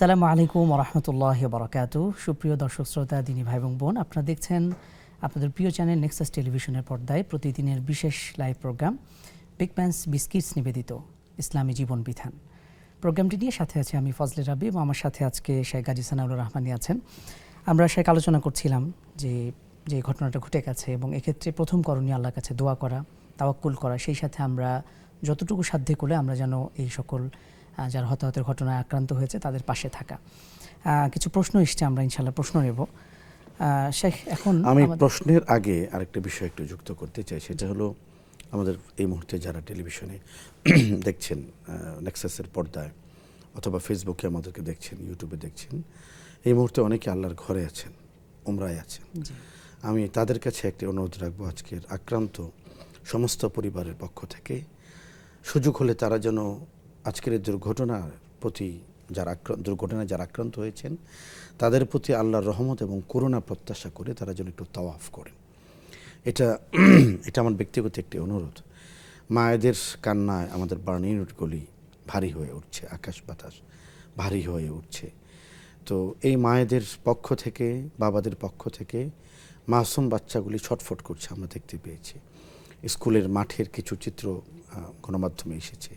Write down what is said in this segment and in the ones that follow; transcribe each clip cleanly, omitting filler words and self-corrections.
আসসালামু আলাইকুম ওয়া রাহমাতুল্লাহি ওয়া বারাকাতুহু। সুপ্রিয় দর্শক শ্রোতা, দিনী ভাই এবং বোন, আপনারা দেখছেন আপনাদের প্রিয় চ্যানেল নেক্সাস টেলিভিশনের পর্দায় প্রতিদিনের বিশেষ লাইভ প্রোগ্রাম বিগ প্যান্স বিস্কিটস নিবেদিত ইসলামী জীবন বিধান। প্রোগ্রামটি নিয়ে সাথে আছে আমি ফজলে রাব্বি এবং আমার সাথে আজকে শেখ গাজী সানাউল্লাহ রহমানী আছেন। আমরা শেখ আলোচনা করছিলাম যে যে ঘটনাটা ঘটে গেছে এবং এক্ষেত্রে প্রথম করণীয় আল্লাহর কাছে দোয়া করা, তাওয়াক্কুল করা, সেই সাথে আমরা যতটুকু সাধ্যে করে আমরা যেন এই সকল যারা হতাহতের ঘটনায় আক্রান্ত হয়েছে তাদের পাশে থাকা। কিছু প্রশ্ন এসছে, আমরা ইনশাল্লাহ প্রশ্ন নেব। শেখ, এখন আমি প্রশ্নের আগে আরেকটা বিষয় একটু যুক্ত করতে চাই, সেটা হলো আমাদের এই মুহূর্তে যারা টেলিভিশনে দেখছেন, নেক্সাসের পর্দায় অথবা ফেসবুকে আমাদেরকে দেখছেন, ইউটিউবে দেখছেন, এই মুহূর্তে অনেকে আল্লাহর ঘরে আছেন, উমরায় আছেন। আমি তাদের কাছে একটি অনুরোধ রাখবো, আজকের আক্রান্ত সমস্ত পরিবারের পক্ষ থেকে সুযোগ হলে তারা যেন আজকের এই দুর্ঘটনার প্রতি দুর্ঘটনায় যারা আক্রান্ত হয়েছেন তাদের প্রতি আল্লাহর রহমত এবং করুণা প্রত্যাশা করে তারা যেন একটু তাওয়াফ করেন। এটা আমার ব্যক্তিগত একটি অনুরোধ। মায়েদের কান্নায় আমাদের বার্ন ইউনিটগুলি ভারী হয়ে উঠছে, আকাশ বাতাস ভারী হয়ে উঠছে। তো এই মায়েদের পক্ষ থেকে, বাবাদের পক্ষ থেকে মাসুম বাচ্চাগুলি ছটফট করছে, আমরা দেখতে পেয়েছি। স্কুলের মাঠের কিছু চিত্র গণমাধ্যমে এসেছে।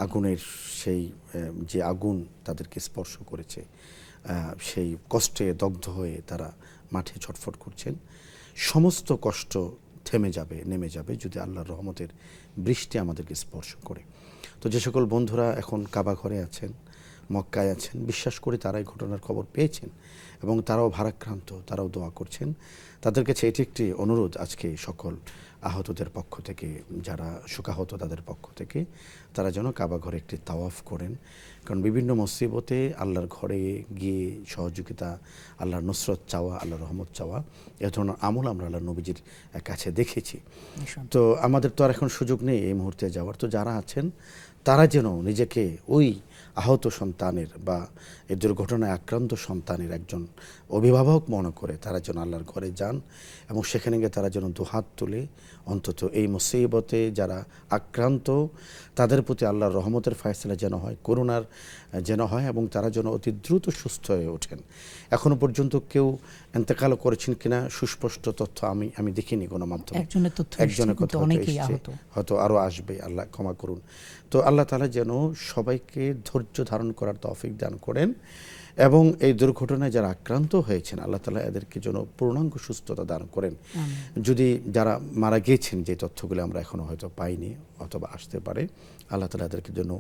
আগুনের সেই যে আগুন তাদেরকে স্পর্শ করেছে, সেই কষ্টে দগ্ধ হয়ে তারা মাঠে ছটফট করছেন। সমস্ত কষ্ট নেমে যাবে যদি আল্লাহর রহমতের বৃষ্টি আমাদেরকে স্পর্শ করে। তো যে সকল বন্ধুরা এখন কাবা ঘরে আছেন, মক্কায় আছেন, বিশ্বাস করে তারা এই ঘটনার খবর পেয়েছেন এবং তারাও ভারাক্রান্ত, তারাও দোয়া করছেন। তাদের কাছে এটি একটি অনুরোধ আজকে সকল আহতদের পক্ষ থেকে, যারা শোকাহত তাদের পক্ষ থেকে, তারা যেন কাবা ঘরে একটি তাওয়াফ করেন। কারণ বিভিন্ন মুসিবতে আল্লাহর ঘরে গিয়ে সহযোগিতা, আল্লাহর নুসরত চাওয়া, আল্লাহর রহমত চাওয়া, এ ধরনের আমল আমরা আল্লাহ নবীজির কাছে দেখেছি। তো আমাদের তো আর এখন সুযোগ নেই এই মুহূর্তে যাওয়ার। তো যারা আছেন তারা যেন নিজেকে ওই আহত সন্তানের বা এই দুর্ঘটনায় আক্রান্ত সন্তানের একজন অভিভাবক মনে করে তারা যেন আল্লাহর ঘরে যান এবং সেখানে গিয়ে তারা যেন দুহাত তুলে অন্তত এই মুসিবতে যারা আক্রান্ত তাদের প্রতি আল্লাহর রহমতের ফায়সালা যেন হয়, করুণার যেন হয় এবং তারা যেন অতি দ্রুত সুস্থ হয়ে ওঠেন। এখনো পর্যন্ত কেউ ইন্তেকাল করেছেন কিনা সুস্পষ্ট তথ্য আমি দেখিনি গণমাধ্যমে। একজনের কথা হয়তো আরও আসবে, আল্লাহ ক্ষমা করুন। তো আল্লাহ তাআলা যেন সবাইকে ধৈর্য ধারণ করার তৌফিক দান করেন এবং এই দুর্ঘটনায় যারা আক্রান্ত হয়েছেন আল্লাহ তাআলা এদেরকে যেন পূর্ণাঙ্গ সুস্থতা দান করেন। যদি যারা মারা গিয়েছেন, যে তথ্যগুলো আমরা এখনো হয়তো পাইনি অথবা আসতে পারে, আল্লাহ তাআলা এদেরকে যেন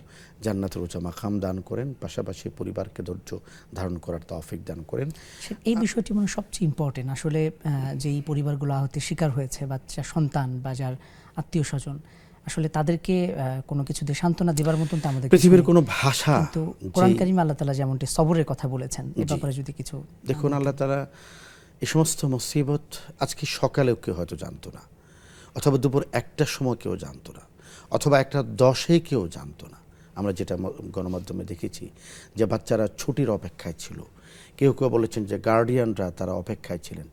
জান্নাতুল উচ্চ মাকাম দান করেন, পাশাপাশি পরিবারকে ধৈর্য ধারণ করার তৌফিক দান করেন। এই বিষয়টি মানে সবচেয়ে ইম্পর্টেন্ট আসলে, যেই পরিবারগুলো আহতের শিকার হয়েছে, বাচ্চা সন্তান বা যার আত্মীয় স্বজন, আসলে তাদেরকে কোনো কিছু দিয়ে সান্ত্বনা দেবার মতন তো আমাদের পৃথিবীর কোনো ভাষা, কিন্তু কোরআন কারীমে আল্লাহ তাআলা যেমনটি সবরের কথা বলেছেন, এই ব্যাপারে যদি কিছু দেখুন। আল্লাহ তাআলা এই সমস্ত মুসিবত আজকে সকালেও কেউ হয়তো জানতো না, অথবা দুপুর 1টার সময় কেউ জানতো না, অথবা 1:10 কেউ জানতো না। আমরা যেটা গণমাধ্যমে দেখেছি যে বাচ্চারা ছুটির অপেক্ষায় ছিল, কেউ কেউ বলেছেন যে গার্ডিয়ানরা তারা অপেক্ষায় ছিলেন।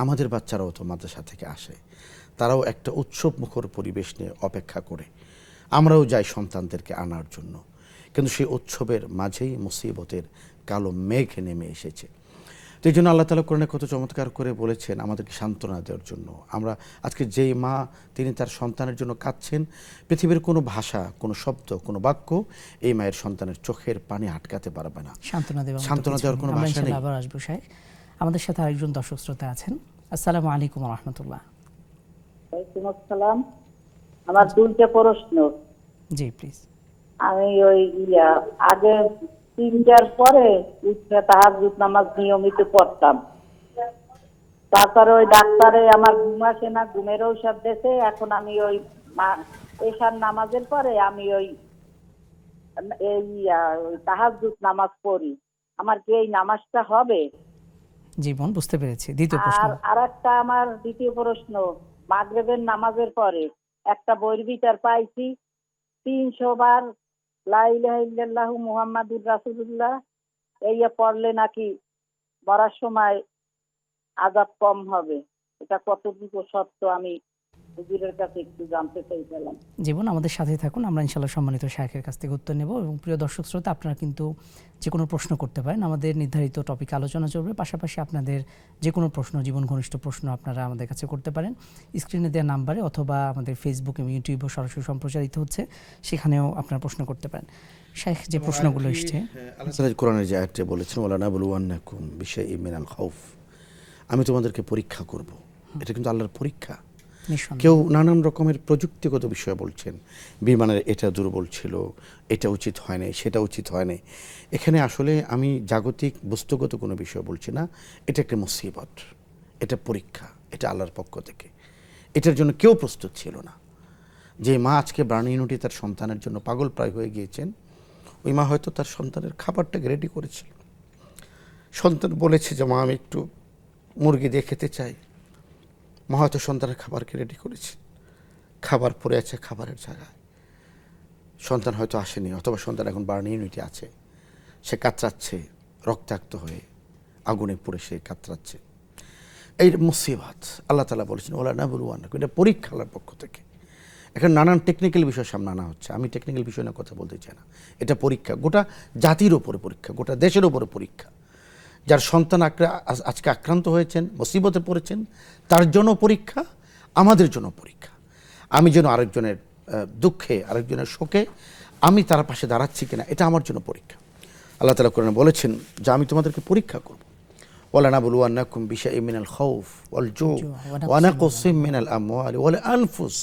আমাদের বাচ্চারাও তো মাদ্রাসা থেকে আসে, তারাও একটা উৎসব মুখর পরিবেশ নিয়ে অপেক্ষা করে। আমরাও যাই সন্তানদেরকে আনার জন্য, কিন্তু সেই উৎসবের মাঝেই মুসিবতের কালো মেঘ নেমে এসেছে। তো এই জন্য আল্লাহ তাআলা কোরআনে কত চমৎকার করে বলেছেন আমাদেরকে সান্ত্বনা দেওয়ার জন্য। আমরা আজকে যেই মা তিনি তার সন্তানের জন্য কাঁদছেন, পৃথিবীর কোনো ভাষা, কোনো শব্দ, কোনো বাক্য এই মায়ের সন্তানের চোখের পানি আটকাতে পারবে না। সান্ত্বনা দেওয়ার কোনো ভাষা নেই। আবার আসবো শেখ। আমাদের সাথে আরেকজন দর্শক শ্রোতা আছেন। আসসালামু আলাইকুম ওয়া রাহমাতুল্লাহ। ওয়ালাইকুম আসসালাম। আমার দুইটা প্রশ্ন। জি প্লিজ। আমি ওই আগে 3টার পরে উঠে তাহাজ্জুদ নামাজ নিয়মিত পড়তাম। তারপরে ওই ডাক্তারে আমার ঘুম আসে না, ঘুমের ঔষধ দিয়েছে। এখন আমি ওই এশার নামাজের পরে আমি ওই তাহাজ্জুদ নামাজ পড়ি। আমার কি এই নামাজটা হবে? জি বোন, বুঝতে পেরেছি। দ্বিতীয় প্রশ্ন। আর একটা আমার দ্বিতীয় প্রশ্ন, মাগরিবের নামাজের পরে একটা বইয়ের ভিতর পাইছি 300 বার লা ইলাহা ইল্লাল্লাহু মুহাম্মাদুর রাসূলুল্লাহ এই পড়লে নাকি মরার সময় আযাব কম হবে। এটা কতটুকু সত্য আমি হুজুরের কাছে একটু জানতে চাইছিলাম। জীবন আমাদের সাথেই থাকুন, আমরা ইনশাআল্লাহ সম্মানিত শায়েখের কাছ থেকে উত্তর নেব। এবং প্রিয় দর্শক শ্রোতা, আপনারা কিন্তু যে কোনো প্রশ্ন করতে পারেন, আমাদের নির্ধারিত টপিক আলোচনা চলবে। পাশাপাশি আপনাদের যে কোনো প্রশ্ন, জীবন ঘনিষ্ঠ প্রশ্ন আপনারা আমাদের কাছে করতে পারেন স্ক্রিনে দেওয়া নাম্বারে, অথবা আমাদের ফেসবুক এবং ইউটিউবও সরাসরি সম্প্রচারিত হচ্ছে, সেখানেও আপনারা প্রশ্ন করতে পারেন। শায়েখ, যে প্রশ্নগুলো এসছে, আল্লাহ তাআলা কোরআনের যে আয়াতটি বলেছেন, ওয়ালা নাবলুওয়ান্নাকুম বিশাইইম মিনাল খাউফ, আমি তোমাদেরকে পরীক্ষা করব। এটা কিন্তু আল্লাহর পরীক্ষা। নিঃসন্দেহে কেউ নানান রকমের প্রযুক্তিগত বিষয় বলছেন, বিমানের এটা দুর্বল ছিল, এটা উচিত হয় নাই, সেটা উচিত হয় নাই। এখানে আসলে আমি জাগতিক বস্তুগত কোনো বিষয় বলছি না। এটা একটা মুসিবত, এটা পরীক্ষা, এটা আল্লাহর পক্ষ থেকে। এটার জন্য কেউ প্রস্তুত ছিল না। যে মা আজকে ব্রাণ ইউনিটি তার সন্তানের জন্য পাগল প্রায় হয়ে গিয়েছেন, ওই মা হয়তো তার সন্তানের খাবারটাকে রেডি করেছিল। সন্তান বলেছে যে মা আমি একটু মুরগি দিয়ে খেতে চাই, মা হয়তো সন্তানের খাবারকে রেডি করেছে, খাবার পড়ে আছে খাবারের জায়গায়, সন্তান হয়তো আসেনি, অথবা সন্তান এখন বার্ন ইউনিটে আছে, সে কাতরাচ্ছে, রক্তাক্ত হয়ে আগুনে পুড়ে সে কাতরাচ্ছে। এই মুসিবত আল্লাহ তাআলা বলেছেন ওলা নাবলুওয়ান্নাকুম, এটা পরীক্ষা আল্লাহর পক্ষ থেকে। এখন নানান টেকনিক্যাল বিষয় সামনে আনা হচ্ছে, আমি টেকনিক্যাল বিষয় নিয়ে কথা বলতে চাই না। এটা পরীক্ষা, গোটা জাতির ওপরে পরীক্ষা, গোটা দেশের ওপরে পরীক্ষা। যার সন্তান আজকে আক্রান্ত হয়েছেন, মুসিবতে পড়েছেন, তার জন্য পরীক্ষা, আমাদের জন্য পরীক্ষা। আমি যেন আরেকজনের দুঃখে, আরেকজনের শোকে আমি তার পাশে দাঁড়াচ্ছি কিনা, এটা আমার জন্য পরীক্ষা। আল্লাহ তাআলা কোরআনে বলেছেন যে আমি তোমাদেরকে পরীক্ষা করব। ওয়ালা নাবলুওয়ান্নাকুম বিশাইইম মিনাল খাউফ ওয়াল জু' ওয়া নাকসিম মিনাল আমওয়ালি ওয়াল আনফুস।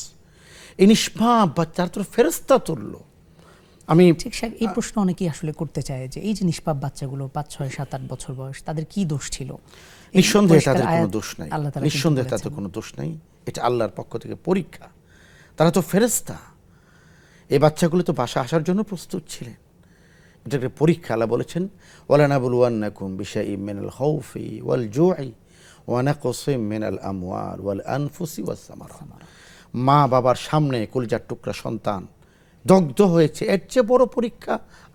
এই নিষ্পাপ বাচ্চার তো ফেরেশতা তুল্য। আমি ঠিক শায়েখ, এই প্রশ্ন অনেকেই আসলে করতে চায় যে এই যে নিষ্পাপ বাচ্চাগুলো 5, 6, 7, 8 বছর বয়স, তাদের কি দোষ ছিল? নিঃসন্দেহে পরিষ্কার তাদের কোনো আয়াত দোষ নাই, আল্লাহ তাআলা কিন্তু নিঃসন্দেহে বলেছেন। তাদের কোনো দোষ নাই। এটা আল্লাহর পক্ষ থেকে পরীক্ষা। তারা তো ফেরেশতা, এই বাচ্চাগুলো তো বাসা আসার জন্য প্রস্তুত ছিলেন। এটা একটা পরীক্ষা। আল্লাহ বলেছেন ওয়ালা নাবলুওয়ান্নাকুম বিশাইইম মিনাল খাউফি ওয়াল জু'i ওয়া নাকসিম মিনাল আমওয়াল ওয়াল আনফুসি ওয়াস সামারাত। মা বাবার সামনে কলিজার টুকরা সন্তান দগ্ধ হয়েছে, এর চেয়ে বড় পরীক্ষা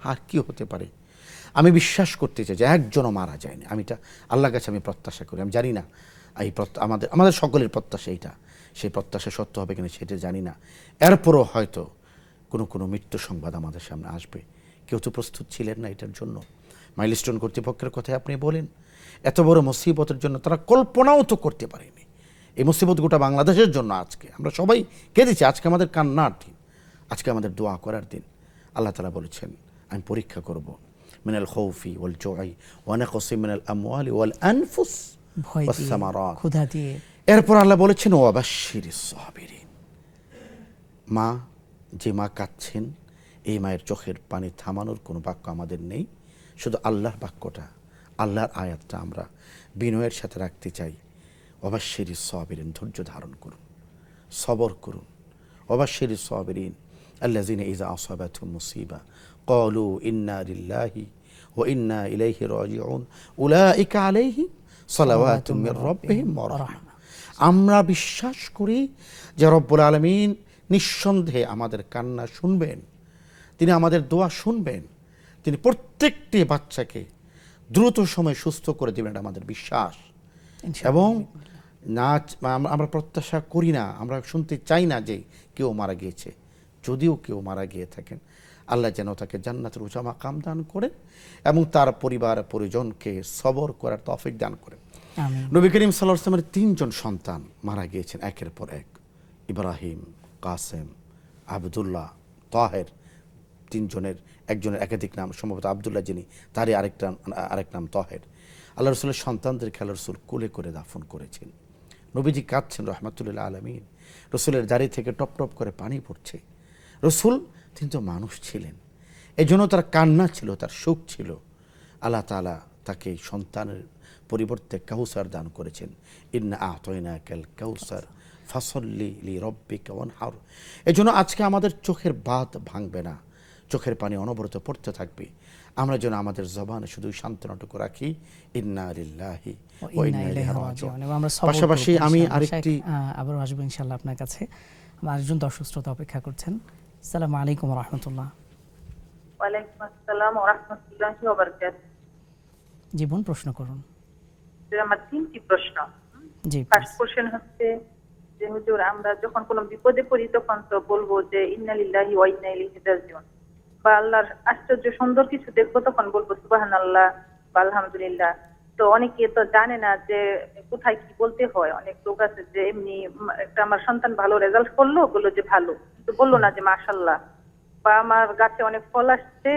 আর কি হতে পারে? আমি বিশ্বাস করতে চাই যে একজনও মারা যায়নি। আমি এটা আল্লাহর কাছে আমি প্রত্যাশা করি। আমি জানি না এই আমাদের সকলের প্রত্যাশা এইটা, সেই প্রত্যাশা সত্য হবে কিনা সেটা জানি না। এরপরও হয়তো কোনো মৃত্যু সংবাদ আমাদের সামনে আসবে। কেউ তো প্রস্তুত ছিলেন না এটার জন্য। মাইলস্টোন কর্তৃপক্ষের কথায় আপনি বলেন, এত বড় মুসিবতের জন্য তারা কল্পনাও তো করতে পারেনি। এই মুসিবত গোটা বাংলাদেশের জন্য। আজকে আমরা সবাই কেঁদেছি, আজকে আমাদের কান্নার দিন, আজকে আমাদের দোয়া করার দিন। আল্লাহ তাআলা বলেছেন আমি পরীক্ষা করব মিনাল খাউফি ওয়াল জু'i ওয়া নাকসিম মিনাল আমওয়ালি ওয়াল আনফুস ভয় ওয়াস দিয়ে, সামারাত। ক্ষুধা দিয়ে। এরপর আল্লাহ বলেছেন ওয়া বাশশিরিস সাবিরিন। মা, যে মা কাঁদছেন, এই মায়ের চোখের পানি থামানোর কোনো বাক্য আমাদের নেই, শুধু আল্লাহর বাক্যটা, আল্লাহর আয়াতটা আমরা বিনয়ের সাথে রাখতে চাই। ওয়াবাশশিরিস সাবিরিন, ধৈর্য ধারণ করুন, সবর করুন। ওয়াবাশশিরিস সাবিরিন আল্লাযিনা ইযা আসাবাতহুম মুসিবা ক্বালু ইন্না লিল্লাহি ওয়া ইন্না ইলাইহি রাজিউন উলাইকা আলাইহিম সালাওয়াতুম মির রাব্বিহিম ওয়া রাহমা। আমরা বিশ্বাস করি যে রব্বুল আলামিন নিঃসন্দেহে আমাদের কান্না শুনবেন, তিনি আমাদের দোয়া শুনবেন, তিনি প্রত্যেকটি বাচ্চাকে দ্রুত সময়ে সুস্থ করে দেবেন, এটা আমাদের বিশ্বাস। এবং আমরা প্রত্যাশা করি না, আমরা শুনতে চাই না যে কেউ মারা গিয়েছে। যদিও কেউ মারা গিয়ে থাকেন, আল্লাহ যেন তাকে জান্নাতের উঁচা মাকাম দান করেন এবং তার পরিবার পরিজনকে সবর করার তৌফিক দান করেন। আমিন। নবী করিম সাল্লাল্লাহু আলাইহি ওয়াসাল্লামের 3জন সন্তান মারা গিয়েছেন একের পর এক। ইব্রাহিম, কাসেম, আবদুল্লাহ, তাহের। 3জনের একজনের একাধিক নাম, সম্ভবত আবদুল্লাহ যিনি, তারই আরেক নাম তাহের। আল্লাহ রসুলের সন্তানদেরকে আল্লাহ রসুল কোলে করে দাফন করেছেন। নবীজি কাঁদছেন রহমাতুল্লিল আলামিন, রসুলের দাড়ি থেকে টপ টপ করে পানি পড়ছে। রসুল তিনি তো মানুষ ছিলেন, এই জন্য তার কান্না ছিল, তার শোক ছিল। আল্লাহ তাআলা তাকে সন্তানের পরিবর্তে কাউসার দান করেছেন। ইন্না আ'তাইনাকাল কাউসার ফাসল্লি লিরাব্বিকা ওয়ানহার। এই জন্য আজকে আমাদের চোখের বাঁধ ভাঙবে না, চোখের পানি অনবরত পড়তে থাকবে। আমরা যেন আমাদের জবানে শুধু সান্ত্বনাটুকু রাখি, ইন্না লিল্লাহি ওয়া ইন্না ইলাইহি রাজিউন। পাশাপাশি আমি আরেকটি আবারও আসবো ইনশাআল্লাহ আপনার কাছে। আমার আরেকজন দর্শক শ্রোতা অপেক্ষা করছেন। আসসালামু আলাইকুম ওয়া রাহমাতুল্লাহ। ওয়ালাইকুম আসসালাম ওয়া রাহমাতুল্লাহি ওয়া বারাকাতুহু। জীবন প্রশ্ন করুন। আমার 3টি প্রশ্ন। জি, ফার্স্ট কোশ্চেন হচ্ছে যে হুজুর আমরা যখন কোনো বিপদে পড়ি তখন তো বলবো যে ইন্না লিল্লাহি ওয়া ইন্না ইলাইহি রাজিউন, বা আল্লাহর আশ্চর্য সুন্দর কিছু দেখবো তখন বলবো সুবহানাল্লাহ বা আলহামদুলিল্লাহ। তো অনেকে তো জানে না যে কোথায় কি বলতে হয়। অনেক লোক আছে যে এমনি একটা আমার সন্তান ভালো রেজাল্ট করলো, বললো যে ভালো, কিন্তু বললো না যে মাশাআল্লাহ, বা আমার গাছে অনেক ফল আসছে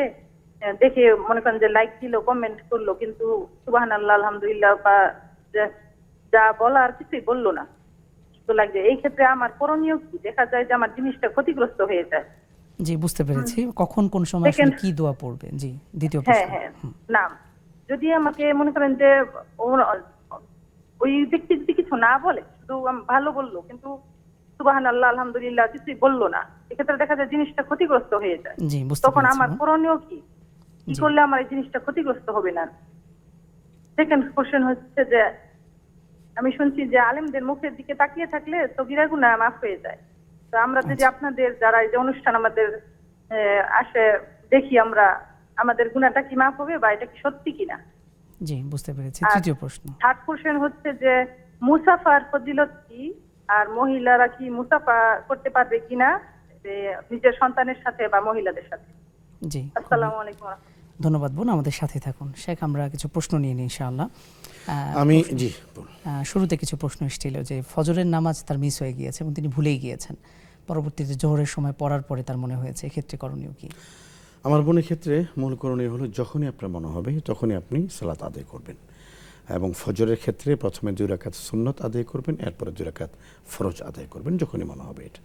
দেখে মনে করেন যে লাইক দিল, কমেন্ট করলো, কিন্তু সুবহানাল্লাহ আলহামদুলিল্লাহ বা যা বলার কিছুই বললো না। তো লাগছে এই ক্ষেত্রে আমার করণীয় কি? দেখা যায় যে আমার জিনিসটা ক্ষতিগ্রস্ত হয়ে যায়। জি, বুঝতে পেরেছি। কখন কোন সময় আসলে Second- কি দোয়া পড়বে? জি, দ্বিতীয় হ্যাঁ প্রশ্ন। হ্যাঁ না, যদি আমাকে মনে করেন যে ওই ব্যক্তি যদি কিছু না বলে, শুধু ভালো বললো কিন্তু সুবহানাল্লাহ আলহামদুলিল্লাহ কিছুই বললো না, এক্ষেত্রে দেখা যায় জিনিসটা ক্ষতিগ্রস্ত হয়ে যায়। জি, বুঝতে তখন পেরেছি আমার ম্যাম। করণীয় কি? কি জি। করলে আমার এই জিনিসটা ক্ষতিগ্রস্ত হবে না? সেকেন্ড কোশ্চেন হচ্ছে যে আমি শুনছি যে আলেমদের মুখের দিকে তাকিয়ে থাকলে সগীরা গুনাহ মাফ হয়ে যায়। তো আমরা যদি আপনাদের যারা এই যে অনুষ্ঠান আমাদের আসে দেখি, আমরা আমাদের গুনাহটা কি মাফ হবে বা এটা কি সত্যি কিনা? জি, বুঝতে পেরেছি। আর তৃতীয় প্রশ্ন। থার্ড কোশ্চেন হচ্ছে যে মুসাফার ফজিলত কি, আর মহিলারা কি মুসাফা করতে পারবে কিনা নিজের সন্তানের সাথে বা মহিলাদের সাথে? জি, আসসালামু আলাইকুম ওয়া রাহমাতুল্লাহ। ধন্যবাদ বোন, আমাদের সাথে থাকুন। শেখ, আমরা কিছু প্রশ্ন নিয়ে নিই ইনশাআল্লাহ। আমি জি বলুন। শুরুতে কিছু প্রশ্ন এসেছিল যে ফজরের নামাজ তার মিস হয়ে গিয়েছে এবং তিনি ভুলেই গিয়েছেন, পরবর্তীতে জোহরের সময় পড়ার পরে তার মনে হয়েছে, এক্ষেত্রে করণীয় কি? আমার বোনের ক্ষেত্রে মূল করণীয় হলো যখনই আপনার মনে হবে তখনই আপনি সালাত আদায় করবেন, এবং ফজরের ক্ষেত্রে প্রথমে 2 রাকাত সুন্নত আদায় করবেন, এরপরে 2 রাকাত ফরজ আদায় করবেন যখনই মনে হবে এটা।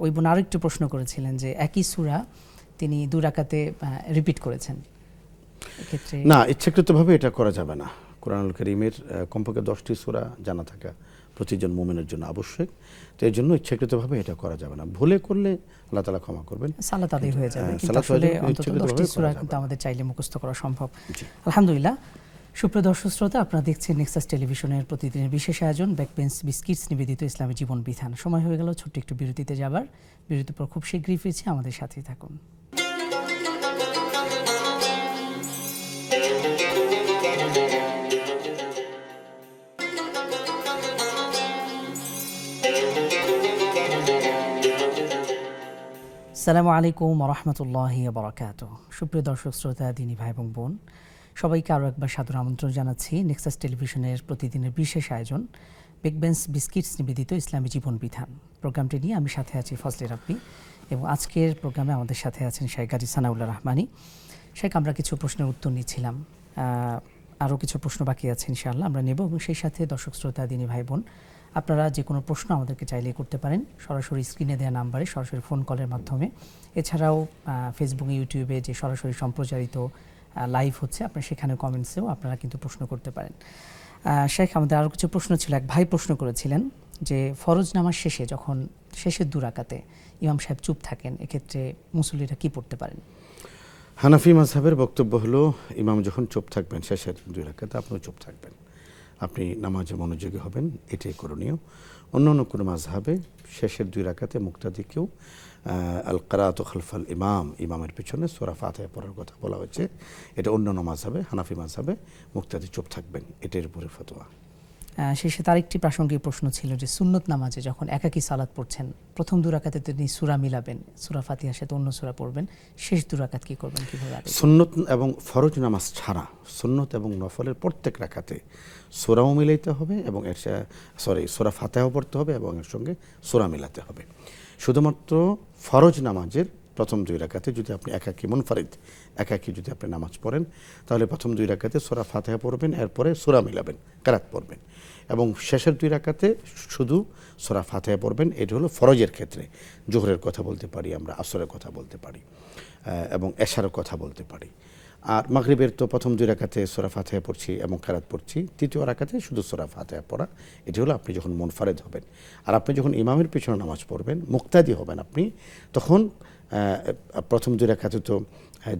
ওই বোন আরেকটু প্রশ্ন করেছিলেন যে একই সূরা তিনি 2 রাকাতে রিপিট করেছেন, এক্ষেত্রে না, ইচ্ছাকৃতভাবে এটা করা যাবে না। কোরআনুল কারীমের কমপক্ষে 10টি সূরা জানা থাকা প্রতিজন মুমিনের জন্য আবশ্যক। তো এই জন্য ইচ্ছাকৃতভাবে এটা করা যাবে না। ভুলে করলে আল্লাহ তাআলা ক্ষমা করবেন। সালাত আদায় হয়ে যাবে, কিন্তু সালাত হয়ে আসলে যাবে, অন্তত ইচ্ছাকৃতভাবে 10টি করা সূরা যাবে কিন্তু না। আমাদের চাইলে মুখস্থ করা সম্ভব। জি। আলহামদুলিল্লাহ। সুপ্রিয় দর্শক শ্রোতা, আপনারা দেখছেন নেক্সাস টেলিভিশনের প্রতিদিনের বিশেষ আয়োজন ব্যাকবেঞ্চ বিস্কিটস নিবেদিত ইসলামী জীবন বিধান। সময় হয়ে গেল ছোট্ট একটু বিরতিতে যাবার। বিরতির পর খুব শীঘ্রই ফিরছি, আমাদের সাথেই থাকুন। আসসালামু আলাইকুম ওয়া রাহমাতুল্লাহি ওয়া বারাকাতুহু। সুপ্রিয় দর্শক শ্রোতা, দিনী ভাই এবং বোন, সবাইকে আরও একবার সাদর আমন্ত্রণ জানাচ্ছি নেক্সাস টেলিভিশনের প্রতিদিনের বিশেষ আয়োজন ব্যাকবেঞ্চ বিস্কিটস নিবেদিত ইসলামী জীবন বিধান প্রোগ্রামটি নিয়ে আমি সাথে আছি ফজলে রাব্বি, এবং আজকের প্রোগ্রামে আমাদের সাথে আছেন শেখ গাজী সানাউল্লাহ রহমানী। শেখ, আমরা কিছু প্রশ্নের উত্তর নিচ্ছিলাম, আরও কিছু প্রশ্ন বাকি আছে, ইনশাআল্লাহ আমরা নেব, এবং সেই সাথে দর্শক শ্রোতা, দিনী ভাই বোন, আপনারা যে কোনো প্রশ্ন আমাদেরকে চাইলেই করতে পারেন, সরাসরি স্ক্রিনে দেওয়া নাম্বারে সরাসরি ফোন কলের মাধ্যমে। এছাড়াও ফেসবুকে, ইউটিউবে যে সরাসরি সম্প্রচারিত লাইভ হচ্ছে, আপনার সেখানে কমেন্টসেও আপনারা কিন্তু প্রশ্ন করতে পারেন। শেখ, আমাদের আরও কিছু প্রশ্ন ছিল। এক ভাই প্রশ্ন করেছিলেন যে ফরজ নামাজ শেষে যখন শেষের 2 রাকাতে ইমাম সাহেব চুপ থাকেন, এক্ষেত্রে মুসল্লিরা কি পড়তে পারেন? হানাফি মাযহাবের বক্তব্য হলো ইমাম যখন চুপ থাকবেন শেষের 2 রাকাতে আপনিও চুপ থাকবেন, আপনি নামাজে মনোযোগী হবেন, এটাই করণীয়। অন্য কোনো মাযহাবে শেষের 2 রাকাতে মুক্তাদিকেও আল কিরাআতু খালফাল ইমাম, ইমামের পিছনে সূরা ফাতিহা পড়ার কথা বলা হয়েছে। এটা অন্যান্য মাযহাবে, হানাফি মাযহাবে মুক্তাদি চুপ থাকবেন, এটার উপরে ফতোয়া। শেষে তার একটি প্রাসঙ্গিক প্রশ্ন ছিল যে সুন্নত নামাজে যখন একাকী সালাত পড়ছেন, প্রথম 2 রাকাতে তিনি সূরা মিলাবেন, সূরা ফাতিহার সাথে অন্য সূরা পড়বেন, শেষ 2 রাকাত কি করবেন, কিভাবে আদায় করবেন? সুন্নত এবং ফরজ নামাজ ছাড়া সুন্নত এবং নফলের প্রত্যেক রাকাতে সূরাও মিলাইতে হবে, এবং সূরা ফাতিহাও পড়তে হবে, এবং এর সঙ্গে সূরা মিলাতে হবে। শুধুমাত্র ফরজ নামাজের প্রথম 2 রাকাতে যদি আপনি একাকী মুনফারিদ একাকী যদি আপনি নামাজ পড়েন, তাহলে প্রথম 2 রাকাতে সূরা ফাতিহা পড়বেন, এরপরে সূরা মিলাবেন, কিরাত পড়বেন, এবং শেষের 2 রাকাতে শুধু সূরা ফাতিহা পড়বেন। এটা হলো ফরজের ক্ষেত্রে। জোহরের কথা বলতে পারি আমরা, আসরের কথা বলতে পারি, এবং এশারের কথা বলতে পারি। আর মাগরিবের তো প্রথম 2 রাকাতে সূরা ফাতিহা পড়ছি এবং কিরাত পড়ছি, তৃতীয় রাকাতে শুধু সূরা ফাতিহা পড়া। এটি হলো আপনি যখন মুনফারিদ হবেন। আর আপনি যখন ইমামের পিছনে নামাজ পড়বেন, মুক্তাদি হবেন আপনি, তখন প্রথম 2 রাকাতে তো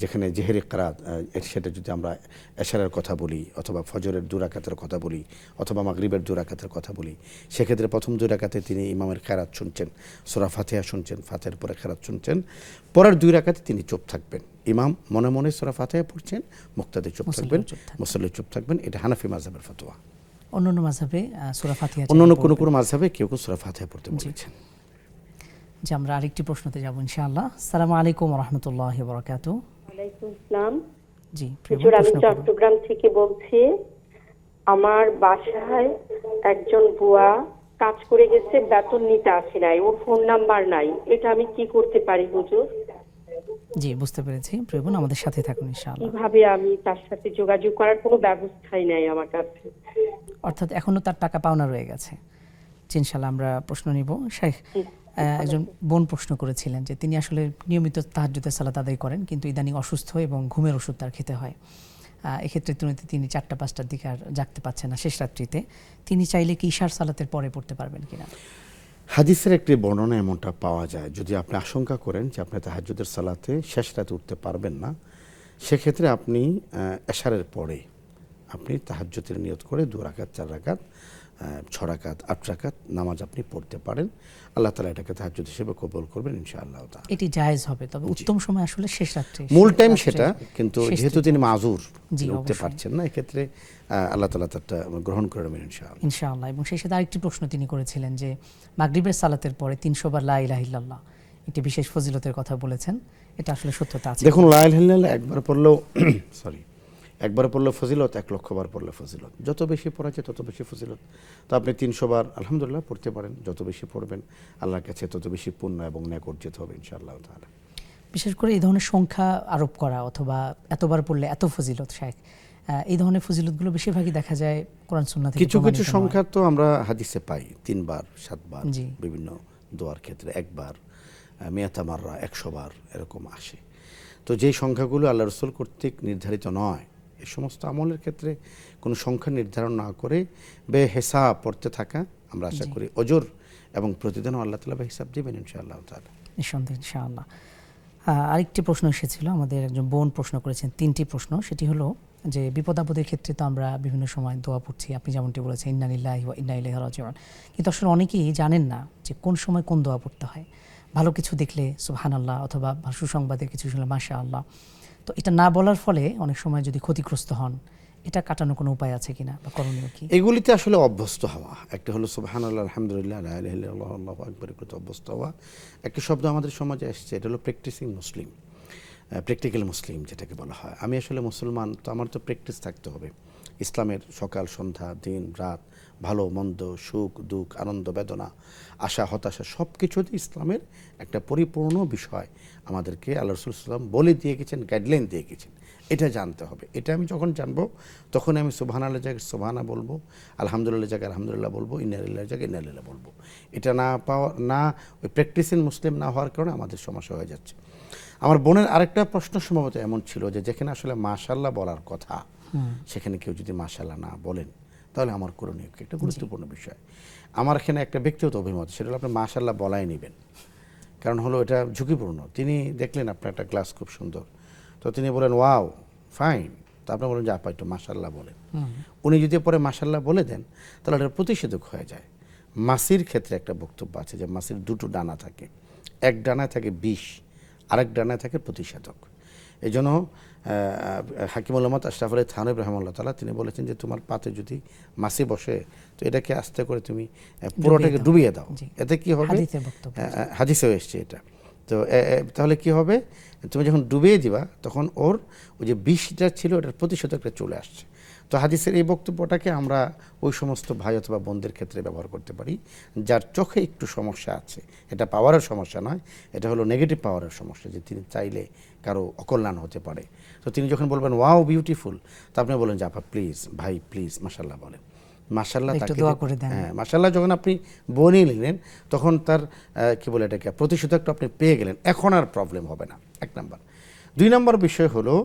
যেখানে জেহেরি কিরাত, সেটা যদি আমরা এশারের কথা বলি, অথবা ফজরের 2 রাকাতের কথা বলি, অথবা মাগরিবের 2 রাকাতের কথা বলি, সেক্ষেত্রে প্রথম 2 রাকাতে তিনি ইমামের কিরাত শুনছেন, সূরা ফাতিহা শুনছেন, ফাতিহার পরে কিরাত শুনছেন, পরের 2 রাকাতে তিনি চুপ থাকবেন। ইমাম মনে মনে সূরা ফাতিহা পড়ছেন, মুক্তাদি চুপ থাকবেন, মুসল্লি চুপ থাকবেন। এটা হানাফি মাযহাবের ফতোয়া। অন্যান্য মাযহাবে সূরা ফাতিহা অন্যান্য কোনো মাযহাবে কেউ কেউ সূরা ফাতিহা পড়তে বলেছেন। যে আমরা আরেকটি প্রশ্নতে যাব ইনশাআল্লাহ। আসসালামু আলাইকুম ওয়া রাহমাতুল্লাহি ওয়া বারাকাতুহু। ওয়ালাইকুম আসসালাম। জি হুজুর, আমি চট্টগ্রাম থেকে বলছি। আমার বাসায় একজন বুয়া কাজ করে গেছে, বেতন নিতে আসে নাই, ওর ফোন নাম্বার নাই। এটা আমি কি করতে পারি হুজুর? জি বুঝতে পেরেছি। প্রিয় বোন, আমাদের সাথে থাকুন ইনশাআল্লাহ। কিভাবে আমি তার সাথে যোগাযোগ করার কোনো ব্যবস্থাই নাই আমার কাছে। অর্থাৎ এখনো তার টাকা পাওনা রয়ে গেছে। জি, ইনশাআল্লাহ আমরা প্রশ্ন নিব। শেখ, একজন বোন প্রশ্ন করেছিলেন যে তিনি আসলে নিয়মিত তাহাজ্জুদের সালাত আদায় করেন, কিন্তু ইদানিং অসুস্থ এবং ঘুমের ওষুধ তার খেতে হয়। এক্ষেত্রে তিনি 4টা-5টার দিকে আর জাগতে পাচ্ছেন না শেষ রাত্রিতে। তিনি চাইলে কি ইশার সালাতের পরে পড়তে পারবেন কিনা? হাদিসের একটি বর্ণনা এমনটা পাওয়া যায়, যদি আপনি আশঙ্কা করেন যে আপনি তাহাজ্জুদের সালাতে শেষ রাতে উঠতে পারবেন না, সেক্ষেত্রে আপনি এশারের পরে আপনি তাহাজ্জুদের নিয়ত করে 2 রাকাত 4 রাকাত 6 রাকাত 8 রাকাত নামাজ আপনি পড়তে পারেন। আল্লাহ তাআলা এটাকে তাহাজ্জুদ হিসেবে কবুল করবেন ইনশাআল্লাহ তাআলা। এটি জায়েজ হবে, তবে উত্তম সময় আসলে শেষ রাত্রে, মূল টাইম সেটা, কিন্তু যেহেতু তিনি মাযুর, উঠতে পারছেন না, এক্ষেত্রে আল্লাহ তাআলা তারটা গ্রহণ করে নেবেন ইনশাআল্লাহ। ইনশাআল্লাহ। এবং সেই সাথে আরেকটি প্রশ্ন তিনি করেছিলেন যে মাগরিবের সালাতের পরে 300 বার লা ইলাহা ইল্লাল্লাহ, একটি বিশেষ ফজিলতের কথা বলেছেন। এটা আসলে সত্যতা আছে? দেখুন, লা ইলাহা ইল্লাল্লাহ একবার পড়লেও একবার পড়লে ফজিলত, 1 লক্ষ বার পড়লে ফজিলত। যত বেশি পড়া যায় তত বেশি ফজিলত। তো আপনি 300 বার আলহামদুলিল্লাহ পড়তে পারেন। যত বেশি পড়বেন আল্লাহর কাছে তত বেশি পুণ্য এবং নেক অর্জিত হবে ইনশাআল্লাহ তাআলা। বিশেষ করে এই ধরনের সংখ্যা আরোপ করা অথবা এতবার পড়লে এত ফজিলত, শেখ, এই ধরনের ফজিলতগুলো বেশিরভাগই দেখা যায় কোরআন সুন্নাহ থেকে। কিছু কিছু সংখ্যা তো আমরা হাদিসে পাই, 3 বার 7 বার, জি। বিভিন্ন দোয়ার ক্ষেত্রে 1 বার, মিয়াতা মাররা 100 বার এরকম আসে। তো যেই সংখ্যাগুলো আল্লাহ রাসূল কর্তৃক নির্ধারিত নয়, এই সমস্ত আমলের ক্ষেত্রে কোনো সংখ্যা নির্ধারণ না করে বেহিসাব পড়তে থাকা, আমরা আশা করি অজর এবং প্রতিদিন আল্লাহ তাআলা বেহিসাব দিবেন ইনশাআল্লাহ তাআলা। নিঃসন্দেহে ইনশাআল্লাহ। আরেকটি প্রশ্ন এসেছিল, আমাদের একজন বোন প্রশ্ন করেছেন 3টি প্রশ্ন। সেটি হলো যে বিপদ আপদের ক্ষেত্রে তো আমরা বিভিন্ন সময় দোয়া পড়ছি, আপনি যেমনটি বলেছেন ইন্না লিল্লাহি ওয়া ইন্না ইলাইহি রাজিউন, কিন্তু আসলে অনেকেই জানেন না যে কোন সময় কোন দোয়া পড়তে হয়। ভালো কিছু দেখলে সুবহানাল্লাহ, অথবা সুসংবাদের কিছু শুনলে মাশাআল্লাহ। তো এটা না বলার ফলে অনেক সময় যদি ক্ষতিগ্রস্ত হন, এটা কাটানোর কোনো উপায় আছে কিনা বা করণীয় কি? এগুলিতে আসলে অভ্যস্ত হওয়া, একটা হলো সুবহানাল্লাহ, আলহামদুলিল্লাহ, লা ইলাহা ইল্লাল্লাহ, আল্লাহু আকবার, এগুলোতে অভ্যস্ত হওয়া। একটা শব্দ আমাদের সমাজে এসেছে, এটা হলো প্র্যাকটিসিং মুসলিম, প্র্যাকটিক্যাল মুসলিম যেটাকে বলা হয়। আমি আসলে মুসলমান, তো আমার তো প্র্যাকটিস থাকতে হবে ইসলামের। সকাল সন্ধ্যা দিন রাত, ভালো মন্দ, সুখ দুঃখ, আনন্দ বেদনা, আশা হতাশা, সব কিছুতে ইসলামের একটা পরিপূর্ণ বিষয় আমাদেরকে আল্লাহ রাসূল সাল্লাল্লাহু আলাইহি ওয়াসাল্লাম বলে দিয়ে গেছেন, গাইডলাইন দিয়ে গেছেন। এটা জানতে হবে। এটা আমি যখন জানবো তখন আমি সুবহানাল্লাহ জায়গায় সুবহানা বলবো, আলহামদুলিল্লাহ জায়গায় আলহামদুলিল্লাহ বলবো, ইন্না লিল্লাহি জায়গায় ইন্না লিল্লাহি বলবো। এটা ওই প্র্যাকটিসিং মুসলিম না হওয়ার কারণে আমাদের সমস্যা হয়ে যাচ্ছে। আমার বোনের আরেকটা প্রশ্ন সম্ভবত এমন ছিল যে যেখানে আসলে মাশাআল্লাহ বলার কথা, সেখানে কেউ যদি মাশাআল্লাহ না বলেন তাহলে আমার করণীয় কি? একটা গুরুত্বপূর্ণ বিষয়। আমার এখানে একটা ব্যক্তিগত অভিমত, সেটা হলো আপনি মাশাআল্লাহ বলাই নেবেন। কারণ হলো এটা ঝুঁকিপূর্ণ। তিনি দেখলেন আপনার একটা গ্লাস খুব সুন্দর, তো তিনি বলেন ওয়াও ফাইন, তো আপনি বলেন যে আপা একটু মাশাআল্লাহ বলেন। উনি যদি পরে মাশাআল্লাহ বলে দেন তাহলে এটা প্রতিষেধক হয়ে যায়। মাছির ক্ষেত্রে একটা বক্তব্য আছে যে মাছির 2টো ডানা থাকে, এক ডানায় থাকে বিষ, আরেক ডানায় থাকে প্রতিষেধক। এই জন্য হাকিমুল উম্মাত আশরাফ আলী থানভী রাহিমাহুল্লাহ তাআলা তিনি বলেছেন যে তোমার পাতে যদি মাছি বসে তো এটাকে আস্তে করে তুমি পুরোটাকে ডুবিয়ে দাও। এতে কি হবে? হাদিসেও এসছে এটা। তো তাহলে কি হবে? তুমি যখন ডুবিয়ে দিবা তখন ওর ওই যে বিষটা ছিল ওটার প্রতিষেধকটা চলে আসছে। তো হাদিসের এই বক্তব্যটাকে আমরা ওই সমস্ত ভাই অথবা বোনদের ক্ষেত্রে ব্যবহার করতে পারি যার চোখে একটু সমস্যা আছে। এটা পাওয়ারের সমস্যা নয়, এটা হলো নেগেটিভ পাওয়ারের সমস্যা, যে তিনি চাইলে কারো অকল্যাণ হতে পারে। তো তিনি যখন বলবেন ওয়াও বিউটিফুল, তা আপনি বলেন যে আপা প্লিজ, ভাই প্লিজ মাশাআল্লাহ বলেন। মাশাআল্লাহ তাকে দোয়া করে দেন। হ্যাঁ, মাশাআল্লাহ যখন আপনি বনিয়ে নিলেন তখন তার কি বলে এটাকে প্রতিষেধকটা আপনি পেয়ে গেলেন, এখন আর প্রবলেম হবে না। 1 নাম্বার। 2 নম্বর বিষয় হলো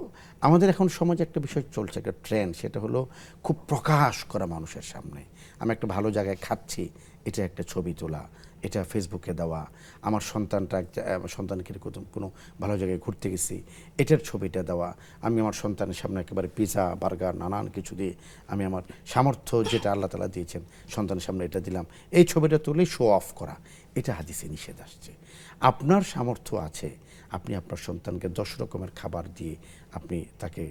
আমাদের এখন সমাজে একটা বিষয় চলছে, একটা ট্রেন্ড, সেটা হলো খুব প্রকাশ করা মানুষের সামনে। আমি একটা ভালো জায়গায় খাচ্ছি এটা একটা ছবি তোলা, এটা ফেসবুকে দেওয়া, আমার সন্তানকে কোনো ভালো জায়গায় ঘুরতে গেছি এটার ছবিটা দেওয়া, আমি আমার সন্তানের সামনে একেবারে পিৎজা বার্গার নানান কিছু দিয়ে আমি আমার সামর্থ্য যেটা আল্লাহ তাআলা দিয়েছেন সন্তানের সামনে এটা দিলাম, এই ছবিটা তুলে শো অফ করা, এটা হাদিসে নিষেধ আসছে। আপনার সামর্থ্য আছে, আপনি আপনার সন্তানকে 10 রকমের খাবার দিয়ে আপনি তাকে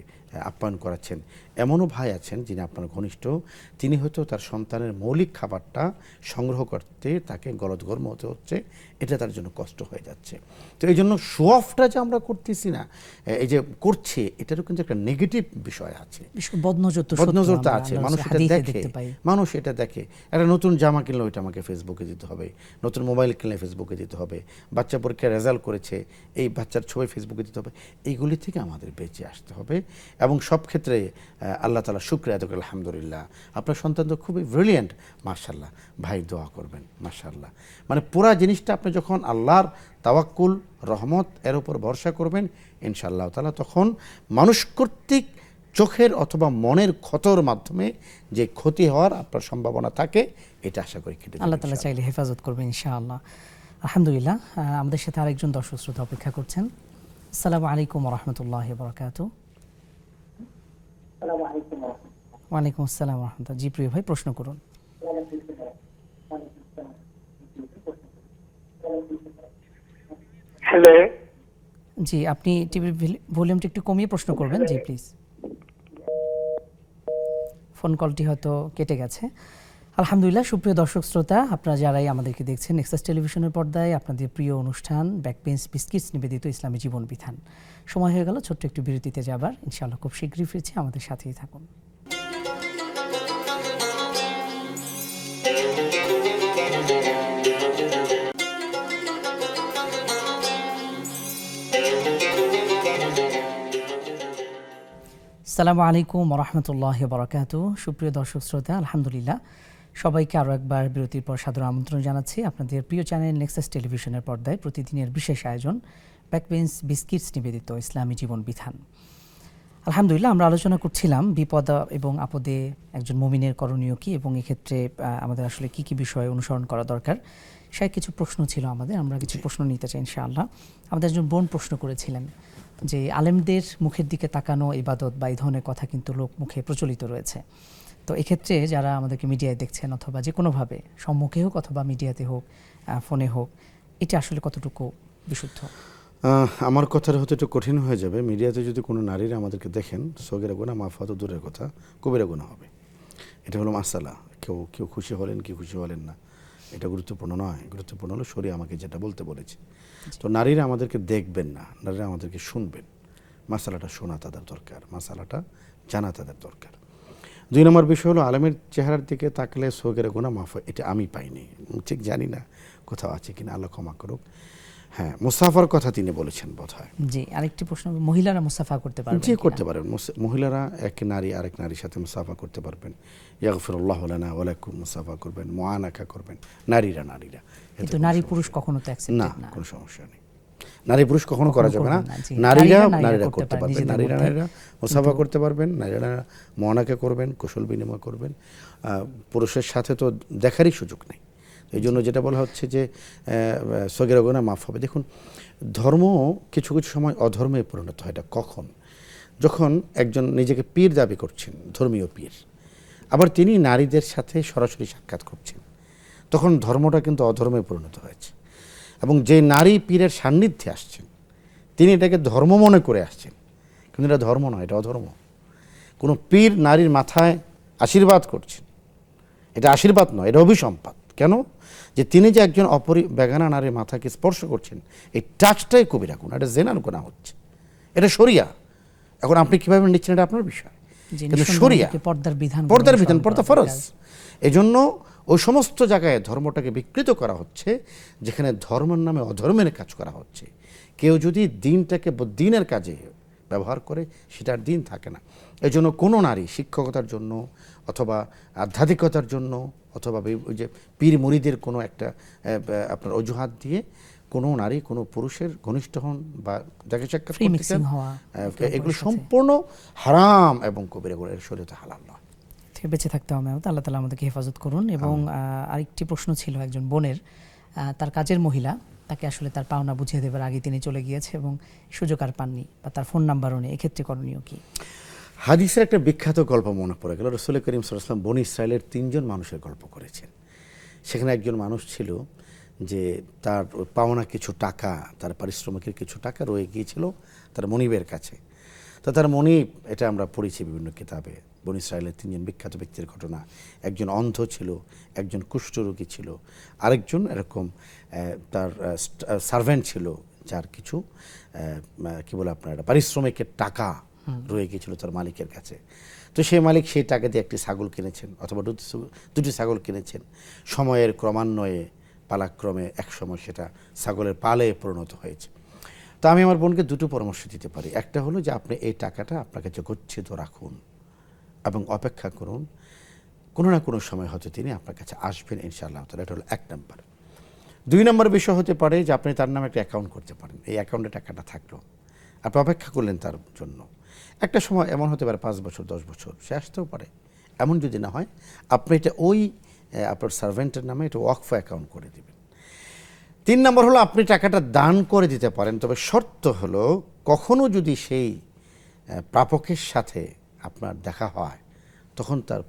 আপ্যায়ন করাচ্ছেন। এমনও ভাই আছেন যিনি আপনার ঘনিষ্ঠ, তিনি হয়তো তার সন্তানের মৌলিক খাবারটা সংগ্রহ করতে তাকে গলদঘর্ম হতে হচ্ছে, এটা তার জন্য কষ্ট হয়ে যাচ্ছে। তো এই জন্য শো অফটা যে আমরা করতেছি না, এই যে করছে, এটারও কিন্তু একটা নেগেটিভ বিষয় আছে, বদনজরতা আছে। মানুষ এটা দেখে, মানুষ এটা দেখে, একটা নতুন জামা কিনলে ওইটা আমাকে ফেসবুকে দিতে হবে, নতুন মোবাইল কিনলে ফেসবুকে দিতে হবে, বাচ্চা পরীক্ষায় রেজাল্ট করেছে এই বাচ্চার ছবি ফেসবুকে দিতে হবে। এইগুলি থেকে আমাদের বেঁচে আসতে হবে এবং সব ক্ষেত্রে আল্লাহ তাআলা শুকরিয়া আদায় করি, আলহামদুলিল্লাহ আপনার সন্তান তো খুবই ব্রিলিয়েন্ট, মাশাআল্লাহ ভাই দোয়া করবেন, মাশাআল্লাহ। মানে পুরা জিনিসটা আপনি যখন আল্লাহর তাওয়াক্কুল রহমত এর উপর ভরসা করবেন ইনশাআল্লাহ তাআলা, তখন মানুষ কর্তৃক চোখের অথবা মনের ক্ষতর মাধ্যমে যে ক্ষতি হওয়ার আপনার সম্ভাবনা থাকে, এটা আশা করি কেটে আল্লাহ তাআলা চাইলে হেফাজত করবেন ইনশাআল্লাহ। আলহামদুলিল্লাহ, আমাদের সাথে আরেকজন দর্শক শ্রোতা অপেক্ষা করছেন। আসসালামু আলাইকুম ওয়া রাহমাতুল্লাহি ওয়া বারাকাতুহু। ওয়ালাইকুম আসসালাম ওয়া রাহমাতুল্লাহ। জি প্রিয় ভাই, প্রশ্ন করুন। হ্যালো, জি, আপনি টিভির ভলিউমটা একটু কমিয়ে প্রশ্ন করবেন। জি প্লিজ। ফোন কলটি হয়তো কেটে গেছে। আলহামদুলিল্লাহ, সুপ্রিয় দর্শক শ্রোতা, আপনারা যারাই আমাদেরকে দেখছেন নেক্সাস টেলিভিশনের পর্দায়, আপনাদের প্রিয় অনুষ্ঠান ব্যাকবেঞ্চ বিস্কিটস নিবেদিত ইসলামী জীবন বিধান। সময় হয়ে গেল ছোট্ট একটু বিরতিতে যাবার। ইনশাআল্লাহ খুব শীঘ্রই ফিরছি, আমাদের সাথেই থাকুন। আসসালামু আলাইকুম ওয়া রাহমাতুল্লাহি ওয়া বারাকাতুহু। সুপ্রিয় দর্শক শ্রোতা, আলহামদুলিল্লাহ সবাইকে আরও একবার বিরতির পর সাদর আমন্ত্রণ জানাচ্ছি আপনাদের প্রিয় চ্যানেল নেক্সাস টেলিভিশনের পর্দায় প্রতিদিনের বিশেষ আয়োজন ব্যাকবেঞ্চ বিস্কিটস নিবেদিত ইসলামী জীবন বিধান। আলহামদুলিল্লাহ, আমরা আলোচনা করছিলাম বিপদ এবং আপদে একজন মুমিনের করণীয় কী এবং এক্ষেত্রে আমাদের আসলে কী কী বিষয় অনুসরণ করা দরকার, সেই কিছু প্রশ্ন ছিল আমাদের। আমরা কিছু প্রশ্ন নিতে চাই ইনশাআল্লাহ। আমাদের একজন বোন প্রশ্ন করেছিলেন যে আলেমদের মুখের দিকে তাকানো ইবাদত বা এই ধরনের কথা কিন্তু লোক মুখে প্রচলিত রয়েছে। তো এক্ষেত্রে যারা আমাদেরকে মিডিয়ায় দেখছেন অথবা যে কোনোভাবে সম্মুখে হোক অথবা মিডিয়াতে হোক, ফোনে হোক, এটা আসলে কতটুকু বিশুদ্ধ? আমার কথাটা হয়তো একটু কঠিন হয়ে যাবে। মিডিয়াতে যদি কোনো নারীরা আমাদেরকে দেখেন, সগীরা গুনাহ মাফ হওয়া তো দূরের কথা, কবিরা গুনাহ হবে। এটা হলো মাসালা। কেউ খুশি হলেন কি খুশি হলেন না, এটা গুরুত্বপূর্ণ নয়। গুরুত্বপূর্ণ হলো শরীয়ত আমাকে যেটা বলতে বলেছে। তো নারীরা আমাদেরকে দেখবেন না, নারীরা আমাদেরকে শুনবেন। মাসালাটা শোনা তাদের দরকার, মাসালাটা জানা তাদের দরকার। 2 নম্বর বিষয় হলো আলেমের চেহারার দিকে তাকলে সগীরা গুনাহ মাফ হয়, এটা আমি পাইনি, ঠিক জানি না কোথাও আছে কিনা, আল্লাহ ক্ষমা করুক। হ্যাঁ, মুসাফার কথা তিনি বলেছেন বোধহয়। জি, আরেকটি প্রশ্ন, মহিলারা মুসাফা করতে পারবেন? জি, করতে পারবেন। মহিলারা এক নারী আরেক নারীর সাথে মুসাফা করতে পারবেন। ইয়াগফিরুল্লাহু লানা ওয়া লাকুম মুসাফা করবেন, মুআনাকা করবেন, নারীরা। কিন্তু নারী পুরুষ কখনো তো অ্যাকসেপ্টেড না। কোনো সমস্যা নেই, নারী পুরুষ কখনো করা যাবে না। নারীরা করতে পারবেন, নারীরা মুসাফা করতে পারবেন, নারীরা মুআনাকা করবেন, কুশল বিনিময় করবেন। পুরুষের সাথে তো দেখারই সুযোগ নেই। এই জন্য যেটা বলা হচ্ছে যে সগীরা গুনাহ মাফ হবে। দেখুন, ধর্ম কিছু কিছু সময় অধর্মে পরিণত হয়। এটা কখন? যখন একজন নিজেকে পীর দাবি করছেন, ধর্মীয় পীর, আবার তিনি নারীদের সাথে সরাসরি সাক্ষাৎ করছেন, তখন ধর্মটা কিন্তু অধর্মে পরিণত হয়েছে। এবং যে নারী পীরের সান্নিধ্যে আসছেন, তিনি এটাকে ধর্ম মনে করে আসছেন, কিন্তু এটা ধর্ম নয়, এটা অধর্ম। কোনো পীর নারীর মাথায় আশীর্বাদ করছেন, এটা আশীর্বাদ নয়, এটা অভিসম্পাত। কেন? যে তিনি যে একজন বেগানা নারীর মাথাকে স্পর্শ করছেন, এই টাচটাই কবিরা গুনাহ, এটা জেনার গুনাহ হচ্ছে, এটা শরিয়া। এখন আপনি কিভাবে নিচ্ছেন এটা আপনার বিষয়, কিন্তু শরিয়া পর্দার বিধান, পর্দা ফরজ। এজন্য ওই সমস্ত জায়গায় ধর্মটাকে বিকৃত করা হচ্ছে যেখানে ধর্মের নামে অধর্মের কাজ করা হচ্ছে। কেউ যদি দিনটাকে দিনের কাজে ব্যবহার করে, সেটার দিন থাকে না। এই জন্য কোনো নারী শিক্ষকতার জন্য অথবা আধ্যাত্মিকতার জন্য অথবা ওই যে পীর মুরিদের কোনো একটা আপনার অজুহাত দিয়ে কোনো নারী কোনো পুরুষের ঘনিষ্ঠ হন বা যাকে সাক্ষাৎ করতে চান, এগুলো সম্পূর্ণ হারাম এবং কবিরা গুনাহ, শরীয়তে হালাল নয়। বেঁচে থাকতে হবে, আল্লাহ তাআলা আমাদেরকে হেফাজত করুন। এবং আরেকটি প্রশ্ন ছিল একজন বোনের, তার কাজের মহিলা তাকে আসলে তার পাওনা বুঝিয়ে দেবার আগে তিনি চলে গিয়েছে এবং সুযোগ আর পাননি, বা তার ফোন নাম্বারও নেই, এক্ষেত্রে করণীয় কি? হাদিসের একটা বিখ্যাত গল্প মনে পড়ে গেল। রাসূল করিম সাল্লাল্লাহু আলাইহি ওয়াসাল্লাম বনী ইসরায়েলের 3 জন মানুষের গল্প করেছেন। সেখানে একজন মানুষ ছিল যে তার পাওনা কিছু টাকা, তার পারিশ্রমিকের কিছু টাকা রয়ে গিয়েছিল তার মনিবের কাছে। তো তার মনিব, এটা আমরা পড়েছি বিভিন্ন কিতাবে, বনী ইসরায়েলের 3 জন বিখ্যাত ব্যক্তির ঘটনা। একজন অন্ধ ছিল, একজন কুষ্ঠরোগী ছিল, আরেকজন এরকম তার সার্ভেন্ট ছিল যার কিছু কি বলে আপনার পারিশ্রমিকের টাকা রয়ে গিয়েছিল তার মালিকের কাছে। তো সেই মালিক সেই টাকা দিয়ে একটি ছাগল কিনেছেন অথবা দুটি ছাগল কিনেছেন। সময়ের ক্রমান্বয়ে পালাক্রমে একসময় সেটা ছাগলের পালে পরিণত হয়েছে। তো আমি আমার বোনকে দুটো পরামর্শ দিতে পারি। একটা হলো যে আপনি এই টাকাটা আপনার কাছে গচ্ছিত রাখুন এবং অপেক্ষা করুন, কোনো না কোনো সময় হয়তো তিনি আপনার কাছে আসবেন ইনশাআল্লাহ তাআলা। এটা হলো 1 নাম্বার। 2 নম্বর বিষয় হতে পারে যে আপনি তার নামে একটা অ্যাকাউন্ট করতে পারেন। এই অ্যাকাউন্টে টাকাটা থাকলো, আপনি অপেক্ষা করলেন তার জন্য। একটা সময় এমন হতে পারে 5 বছর 10 বছর সে আসতেও পারে। এমন যদি না হয়, আপনি এটা ওই আপনার সার্ভেন্টের নামে এটা ওয়াকফ অ্যাকাউন্ট করে দেবেন। 3 নম্বর হলো আপনি টাকাটা দান করে দিতে পারেন, তবে শর্ত হলো কখনো যদি সেই প্রাপকের সাথে আপনার দেখা হয় তখন তার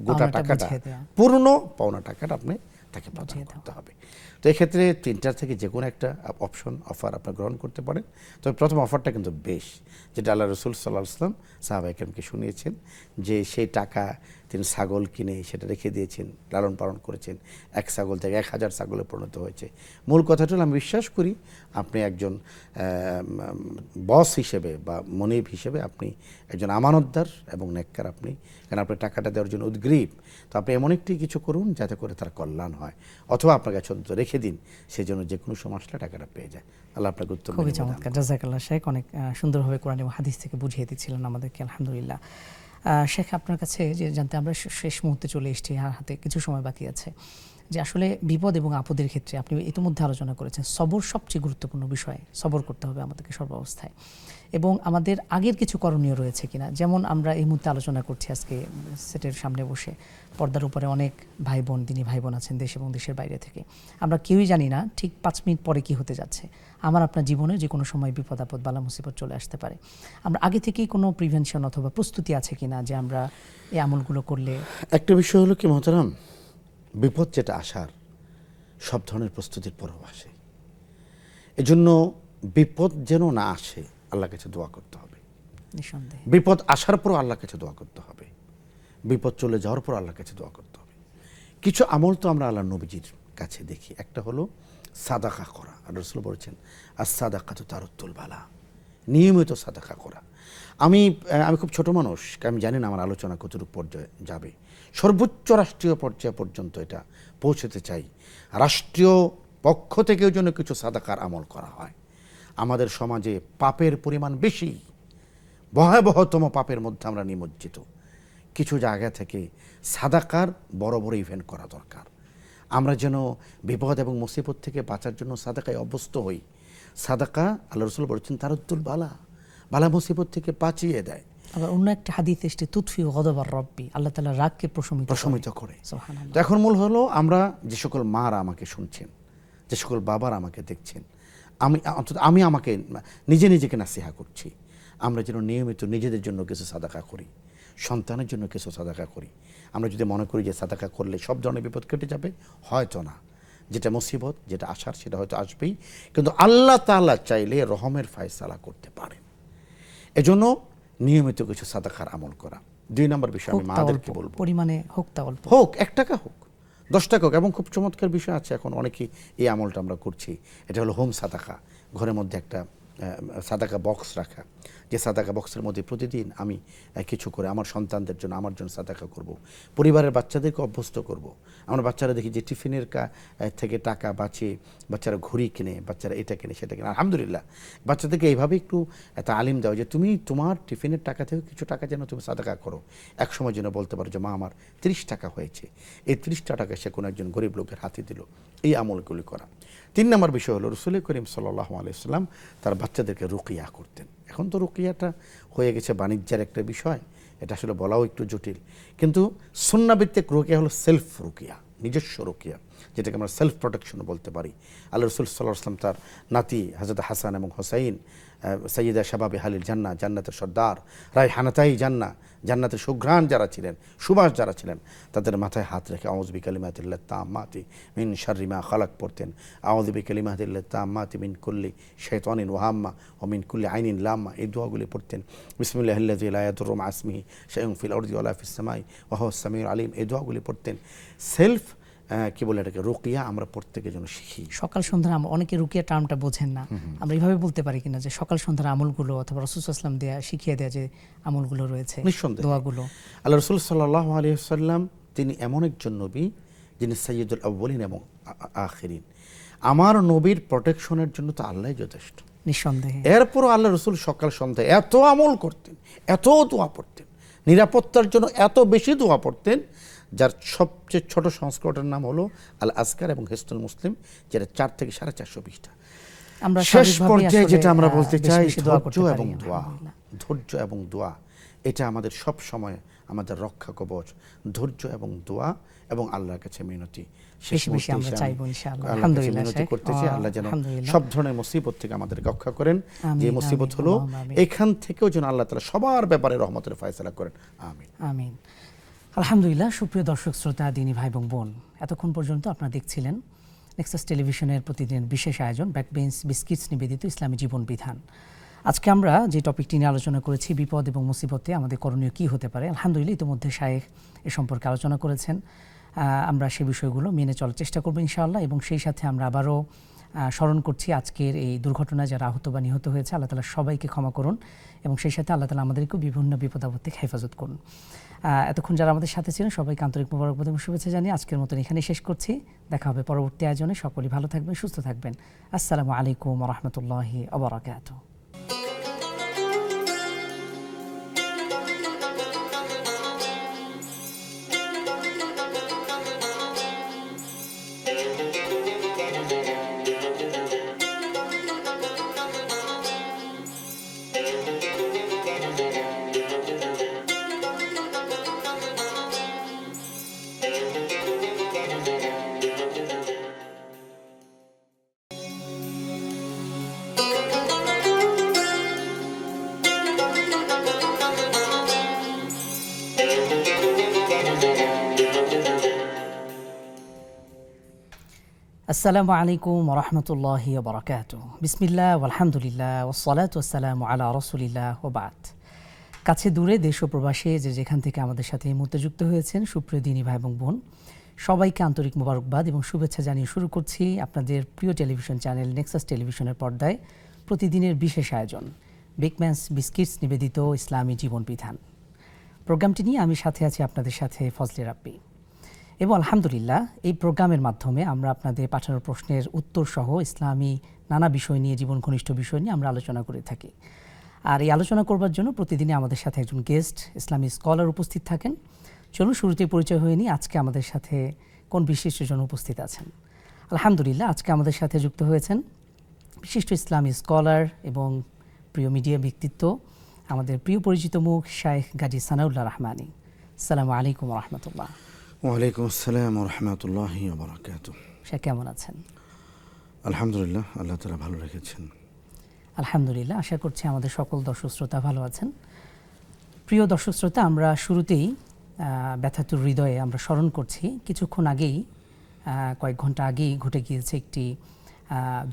গোটা পাওনাটা টাকাটা, বুঝিয়ে দেওয়া। পূর্ণ পাওনা টাকাটা আপনি তাকে প্রদান করতে হবে। তো এক্ষেত্রে 3টার থেকে যে কোনো একটা অফার আপনার গ্রহণ করতে পারেন। তবে প্রথম অফারটা কিন্তু বেশ, যেটা আল্লাহ রাসূল সাল্লাল্লাহু আলাইহি ওয়াসাল্লাম সাহাবায়ে কেরামকে শুনিয়েছেন, যে সেই টাকা তিনি ছাগল কিনে সেটা রেখে দিয়েছেন, লালন পালন করেছেন, 1 ছাগল থেকে 1000 ছাগলে পরিণত হয়েছে। মূল কথাটা হলো আমি বিশ্বাস করি আপনি একজন বস হিসেবে বা মনিব হিসেবে আপনি একজন আমানতদার এবং নেককার আপনি, কারণ আপনি টাকাটা দেওয়ার জন্য উদ্গ্রীব। তো আপনি এমন একটি কিছু করুন যাতে করে তার কল্যাণ হয়, অথবা আপনার কাছে অন্তত রেখে দিন, সেই জন্য যে কোনো সময় আসলে টাকাটা পেয়ে যায়। আল্লাহ আপনাকে উত্তম খুবই বিনিময় দান চমৎকার, করুন। জাযাকাল্লাহ শেখ, অনেক সুন্দরভাবে কোরআন এবং হাদিস থেকে বুঝিয়ে দিচ্ছিলেন আমাদেরকে, আলহামদুলিল্লাহ। শেখ, আপনার কাছে যে জানতে আমরা শেষ মুহূর্তে চলে এসেছি, হাতে কিছু সময় বাকি আছে, যে আসলে বিপদ এবং আপদের ক্ষেত্রে আপনি ইতিমধ্যে আলোচনা করেছেন সবর সবচেয়ে গুরুত্বপূর্ণ বিষয়, সবর করতে হবে আমাদেরকে সর্বাবস্থায়, এবং আমাদের আগের কিছু করণীয় রয়েছে কিনা। যেমন আমরা এই মুহূর্তে আলোচনা করছি আজকে সেটের সামনে বসে, পর্দার উপরে অনেক ভাই বোন, দিনী ভাই বোন আছেন দেশ এবং দেশের বাইরে থেকে। আমরা কেউই জানি না ঠিক 5 মিনিট পরে কি হতে যাচ্ছে। আমার আপনার জীবনে যে কোনো সময় বিপদ আপদ বালা মুসিবত চলে আসতে পারে। আমরা আগে থেকেই কোনো প্রিভেনশন অথবা প্রস্তুতি আছে কিনা যে আমরা এই আমলগুলো করলে। একটা বিষয় হলো কি মোহতারাম, বিপদ যেটা আসার সব ধরনের প্রস্তুতির পরও আসে। এজন্য বিপদ যেন না আসে আল্লাহর কাছে দোয়া করতে হবে। নিঃসন্দেহে বিপদ আসার পরও আল্লাহর কাছে দোয়া করতে হবে। বিপদ চলে যাওয়ার পর আল্লাহর কাছে দোয়া করতে হবে। কিছু আমল তো আমরা আল্লাহ নবীজির কাছে দেখি। একটা হলো সাদাকা করা। আর রাসূল বলেছেন আস-সাদাকাতু তারুদ্দুল বালা, নিয়মিত সাদাকা করা। আমি খুব ছোট মানুষ, আমি জানি না আমার আলোচনা কতটুকু পর্যায়ে যাবে। সর্বোচ্চ রাষ্ট্রীয় পর্যায় পর্যন্ত এটা পৌঁছতে চাই। রাষ্ট্রীয় পক্ষ থেকেও যেন কিছু সাদাকার আমল করা হয়। আমাদের সমাজে পাপের পরিমাণ বেশি, ভয়াবহতম পাপের মধ্যে আমরা নিমজ্জিত। কিছু জায়গা থেকে সাদাকার বড় বড় ইভেন্ট করা দরকার। আমরা যেন বিপদ এবং মুসিবত থেকে বাঁচার জন্য সাদাকায় অভ্যস্ত হই। সাদাকা আল্লাহ রাসূল বলেছেন তারুদ্দুল বালা, বালা মুসিবত থেকে বাঁচিয়ে দেয়। আবার অন্য একটা হাদিস এসেছে তুতফি গযবার রব্বি, আল্লাহ তাআলা রাগকে প্রশমিত করে। সুবহানাল্লাহ। তো এখন মূল হলো আমরা যে সকল মারা আমাকে শুনছেন, যে সকল বাবারা আমাকে দেখছেন, আমি আমাকে নিজেকে নাসিহা করছি, আমরা যেন নিয়মিত নিজেদের জন্য কিছু সাদাকা করি, সন্তানের জন্য কিছু সাদাকা করি। আমরা যদি মনে করি যে সাদাকা করলে সব ধরনের বিপদ কেটে যাবে, হয়তো না। যেটা মুসিবত, যেটা আসার সেটা হয়তো আসবেই, কিন্তু আল্লাহ তাআলা চাইলে রহমের ফায়সালা করতে পারেন। এজন্য নিয়মিত কিছু সাদাকার আমল করা। 2 নম্বর বিষয় আমি মাদেরকে বলবো, পরিমাণে হোক তা অল্প, হোক 1 টাকা হোক 10 টাকা হোক। এবং খুব চমৎকার বিষয় আছে, এখন অনেকেই এই আমলটা আমরা করছি। এটা হলো হোম সাদাকা। ঘরের মধ্যে একটা সাদাকা বক্স রাখা, যে সাদাকা বক্সের মধ্যে প্রতিদিন আমি কিছু করে আমার সন্তানদের জন্য, আমার জন্য সাদাকা করব। পরিবারের বাচ্চাদেরকে অভ্যস্ত করব। আমরা বাচ্চারা দেখি যে টিফিনের থেকে টাকা বাঁচিয়ে বাচ্চারা ঘড়ি কিনে, বাচ্চারা এটা কিনে সেটা কিনে। আলহামদুলিল্লাহ, বাচ্চাদেরকে এইভাবে একটু তালিম দেওয়া যে তুমি তোমার টিফিনের টাকা থেকে কিছু টাকা যেন তুমি সাদাকা করো। এক সময় যেন বলতে পারো যে মা আমার 30 টাকা হয়েছে, এই 30টা টাকা সে কোনো একজন গরিব লোকের হাতে দিল। এই আমলগুলি করা। 3 নম্বর বিষয় হলো রাসূল করিম সাল্লাল্লাহু আলাইহি ওয়াসাল্লাম তার বাচ্চাদেরকে রুকিয়া করতেন। এখন তো রুকিয়াটা হয়ে গেছে বাণিজ্যের একটা বিষয়, এটা আসলে বলাও একটু জটিল, কিন্তু সুন্নাভিত্তিক রুকিয়া হলো সেলফ রুকিয়া, নিজস্ব রুকিয়া, যেটাকে আমরা সেলফ প্রোটেকশনও বলতে পারি। আল্লাহ রসুল সাল্লাল্লাহু আলাইহি ওয়াসাল্লাম তার নাতি হযরত হাসান এবং হোসাইন, সাইয়্যিদা শাবাবে হালিল জান্নাহ, জান্নাতের সর্দার, রায়হানাতাই জান্নাহ, জান্নাতের সুঘ্রাণ যারা ছিলেন, সুবাস যারা ছিলেন, তাদের মাথায় হাত রেখে আউযু বিকালিমাতিল্লাহি তাম্মাতি মিন শাররি মা খালাক পড়তেন। আউযু বিকালিমাতিল্লাহি তাম্মাতি মিন কুল্লি শাইতানিন ওয়া হাম্মা ওয়া মিন কুল্লি আইনিন লাম্মা, এই দোয়াগুলি পড়তেন। বিসমিল্লাহিল্লাযী লা ইয়াদুররু মা ইসমিহি শাইউন ফিল আরদি ওয়া লা ফিস সামাই ওয়া হুয়াস সামিউল আলিম, এই দোয়াগুলি পড়তেন। সেলফ কি বলে এটাকে, রুকিয়া আমরা প্রত্যেকের জন্য শিখি। সকাল সন্ধ্যার অনেকে রুকিয়া টার্মটা বোঝেন না, আমরা এইভাবে বলতে পারি কিনা যে সকাল সন্ধ্যার আমলগুলো অথবা রাসূল সাল্লাল্লাহু আলাইহি ওয়াসাল্লাম দেয়া শিখিয়ে দেয়া যে আমলগুলো রয়েছে, নিঃসন্দেহে দোয়াগুলো। আল্লাহ রসুল সাল্লাল্লাহু আলাইহি ওয়াসাল্লাম তিনি এমন একজন নবী যিনি সাইয়্যিদুল আউয়ালিন এবং আখিরিন। আমার নবীর প্রোটেকশনের জন্য তো আল্লাহই যথেষ্ট, নিঃসন্দেহে। এরপরও আল্লাহ রসুল সকাল সন্ধ্যায় এত আমল করতেন, এত দোয়া পড়তেন, নিরাপত্তার জন্য এত বেশি দোয়া পড়তেন, যার সবচেয়ে ছোট সংস্করণের নাম হলো আল আজকার এবং হিসনুল মুসলিম, যেটা 4 থেকে 450 পৃষ্ঠা। আমরা শেষ স্বাভাবিকভাবেই পর্যায়ে আসলে, যেটা আমরা বলতে বেশি চাই, বেশি দোয়া করতে ধৈর্য পারি, এবং দোয়া, আলহামদুলিল্লাহ। ধৈর্য এবং দোয়া, এটা আমাদের সব সময় আমাদের রক্ষা কবচ। ধৈর্য এবং দোয়া এবং আল্লাহর কাছে মিনতি, শেষ বেশি বেশি মুহূর্তে আমরা এসে চাইবো আমি ইনশাআল্লাহ। আল্লাহর কাছে আলহামদুলিল্লাহ মিনতি শেখ, করতেছি, আল্লাহ যেন আলহামদুলিল্লাহ। সব ধরনের মুসিবত থেকে আমাদের রক্ষা করেন। যে আমিন, মুসিবত আমিন, হলো আল্লাহুম্মা আমিন। এখান থেকেও যেন আল্লাহ তাআলা সবার ব্যাপারে রহমতের ফয়সালা করেন, আমিন। আমিন। আলহামদুলিল্লাহ। সুপ্রিয় দর্শক শ্রোতা, দিনী ভাই এবং বোন, এতক্ষণ পর্যন্ত আপনারা দেখছিলেন নেক্সাস টেলিভিশনের প্রতিদিনের বিশেষ আয়োজন ব্যাকবেঞ্চ বিস্কিটস নিবেদিত ইসলামী জীবন বিধান। আজকে আমরা যে টপিকটি নিয়ে আলোচনা করেছি, বিপদ এবং মুসিবতে আমাদের করণীয় কী হতে পারে, আলহামদুলিল্লাহ ইতিমধ্যে শায়েখ এ সম্পর্কে আলোচনা করেছেন। আমরা সে বিষয়গুলো মেনে চলার চেষ্টা করবো ইনশাআল্লাহ, এবং সেই সাথে আমরা আবারও স্মরণ করছি আজকের এই দুর্ঘটনায় যারা আহত বা নিহত হয়েছে, আল্লাহ তাআলা সবাইকে ক্ষমা করুন, এবং সেই সাথে আল্লাহ তাআলা আমাদেরকেও বিভিন্ন বিপদ আপদ থেকে হেফাজত করুন। এতক্ষণ যারা আমাদের সাথে ছিলেন সবাইকে আন্তরিক মোবারকবাদ এবং শুভেচ্ছা জানিয়ে আজকের মতন এখানেই শেষ করছি। দেখা হবে পরবর্তী আয়োজনে। সকলেই ভালো থাকবেন, সুস্থ থাকবেন। আসসালামু আলাইকুম ওয়া রাহমাতুল্লাহি ওয়া বারাকাতুহু। আসসালামু আলাইকুম ওয়া রাহমাতুল্লাহি ওয়া বারাকাতুহু। বিসমিল্লাহ ওয়ালহামদুলিল্লাহ ওয়াসসালাতু ওয়াসসালামু আলা রাসূলিল্লাহ ওয়া বাদ। কাছে দূরে দেশ ও প্রবাসে যে যেখান থেকে আমাদের সাথে এই মুহূর্তে যুক্ত হয়েছেন সুপ্রিয় দিনী ভাই এবং বোন, সবাইকে আন্তরিক মোবারকবাদ এবং শুভেচ্ছা জানিয়ে শুরু করছি আপনাদের প্রিয় টেলিভিশন চ্যানেল নেক্সাস টেলিভিশনের পর্দায় প্রতিদিনের বিশেষ আয়োজন বিগম্যানস বিস্কিটস নিবেদিত ইসলামী জীবন বিধান। প্রোগ্রামটি নিয়ে আমি সাথে আছি আপনাদের সাথে ফজলে রাব্বি, এবং আলহামদুলিল্লাহ এই প্রোগ্রামের মাধ্যমে আমরা আপনাদের পাঠানো প্রশ্নের উত্তর সহ ইসলামী নানা বিষয় নিয়ে, জীবন ঘনিষ্ঠ বিষয় নিয়ে আমরা আলোচনা করে থাকি। আর এই আলোচনা করবার জন্য প্রতিদিনই আমাদের সাথে একজন গেস্ট ইসলামী স্কলার উপস্থিত থাকেন। চলুন শুরুতেই পরিচয় হয়ে নিই, আজকে আমাদের সাথে কোন বিশিষ্টজন উপস্থিত আছেন। আলহামদুলিল্লাহ আজকে আমাদের সাথে যুক্ত হয়েছেন বিশিষ্ট ইসলামী স্কলার এবং প্রিয় মিডিয়া ব্যক্তিত্ব, আমাদের প্রিয় পরিচিত মুখ শায়েখ গাজী সানাউল্লাহ রহমানী। আসসালামু আলাইকুম ওয়া রাহমাতুল্লাহ। ওয়ালাইকুম আসসালাম ওয়া রাহমাতুল্লাহি ওয়া বারাকাতুহু। সে কেমন আছেন? আলহামদুলিল্লাহ, আল্লাহ তাআলা ভালো রেখেছেন। আলহামদুলিল্লাহ, আশা করছি আমাদের সকল দর্শক শ্রোতা ভালো আছেন। প্রিয় দর্শক শ্রোতা, আমরা শুরুতেই ব্যথাতুর হৃদয়ে আমরা স্মরণ করছি কিছুক্ষণ আগেই, কয়েক ঘন্টা আগেই ঘটে গিয়েছে একটি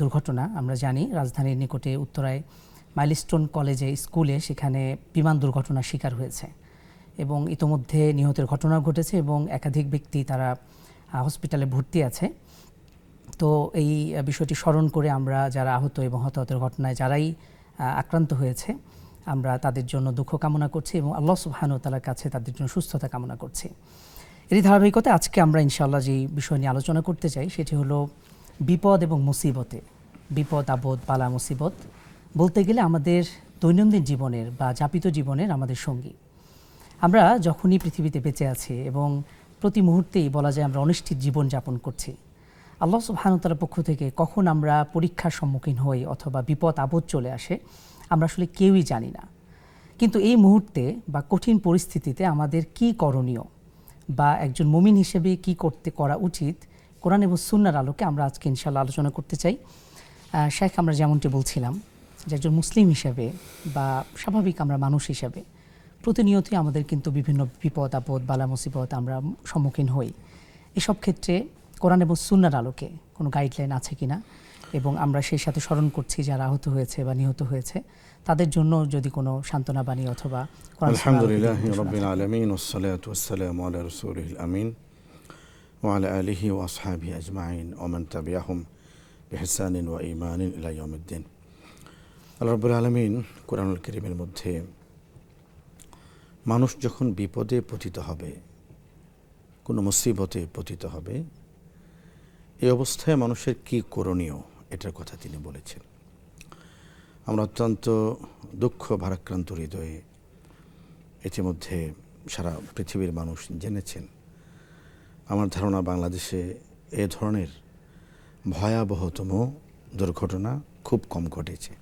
দুর্ঘটনা। আমরা জানি রাজধানীর নিকটে উত্তরায় মাইলস্টোন কলেজে স্কুলে সেখানে বিমান দুর্ঘটনার শিকার হয়েছে, এবং ইতোমধ্যে নিহতের ঘটনা ঘটেছে এবং একাধিক ব্যক্তি তারা হসপিটালে ভর্তি আছে। তো এই বিষয়টি স্মরণ করে আমরা যারা আহত এবং হতাহতের ঘটনায় যারাই আক্রান্ত হয়েছে, আমরা তাদের জন্য দুঃখ কামনা করছি এবং আল্লাহ সুবহানাহু ওয়া তাআলার কাছে তাদের জন্য সুস্থতা কামনা করছি। এরই ধারাবাহিকতায় আজকে আমরা ইনশাআল্লাহ যে বিষয় নিয়ে আলোচনা করতে চাই সেটি হলো বিপদ এবং মুসিবতে। বিপদ আপদ বালা মুসিবত বলতে গেলে আমাদের দৈনন্দিন জীবনের বা যাপিত জীবনের আমাদের সঙ্গী। আমরা যখনই পৃথিবীতে বেঁচে আছি এবং প্রতি মুহূর্তেই বলা যায় আমরা অনিশ্চিত জীবন যাপন করছি, আল্লাহ সুবহানাহু ওয়া তাআলার পক্ষ থেকে কখন আমরা পরীক্ষার সম্মুখীন হই অথবা বিপদ আপদ চলে আসে আমরা আসলে কেউই জানি না। কিন্তু এই মুহূর্তে বা কঠিন পরিস্থিতিতে আমাদের কি করণীয় বা একজন মুমিন হিসেবে কি করা উচিত, কোরআন এবং সুন্নাহর আলোকে আমরা আজকে ইনশাআল্লাহ আলোচনা করতে চাই। শেখ, আমরা যেমনটি বলছিলাম যে একজন মুসলিম হিসেবে বা স্বাভাবিক আমরা মানুষ হিসেবে প্রতিনিয়তই আমাদের কিন্তু বিভিন্ন বিপদ আপদ বালা মুসিবত আমরা সম্মুখীন হই। এসব ক্ষেত্রে কোরআন এবং সুন্নাহর আলোকে কোনো গাইডলাইন আছে কিনা, এবং আমরা সেই সাথে স্মরণ করছি যারা আহত হয়েছে বা নিহত হয়েছে তাদের জন্য যদি কোনো সান্ত্বনা বাণী অথবা আলহামদুলিল্লাহি রাব্বিল আলামিন ওয়াসসালাতু ওয়াসসালামু আলা রাসূলিল আমিন ওয়া আলা আলিহি ওয়া আসহাবিহি আজমাইন ওয়া মান তাবিআহুম বিইহসানিন ওয়া ঈমানিন ইলা ইয়াউমিদ্দিন। আল্লাহ রাব্বুল আলামিন কোরআনুল কারীমের মধ্যে মানুষ যখন বিপদে পতিত হবে, কোনো মুসিবতে পতিত হবে, এই অবস্থায় মানুষের কি করণীয় এটার কথা তিনি বলেছেন। আমরা অত্যন্ত দুঃখ ভারাক্রান্ত হৃদয়ে ইতিমধ্যে সারা পৃথিবীর মানুষ জেনেছেন। আমার ধারণা বাংলাদেশে এ ধরনের ভয়াবহতম দুর্ঘটনা খুব কম ঘটেছে।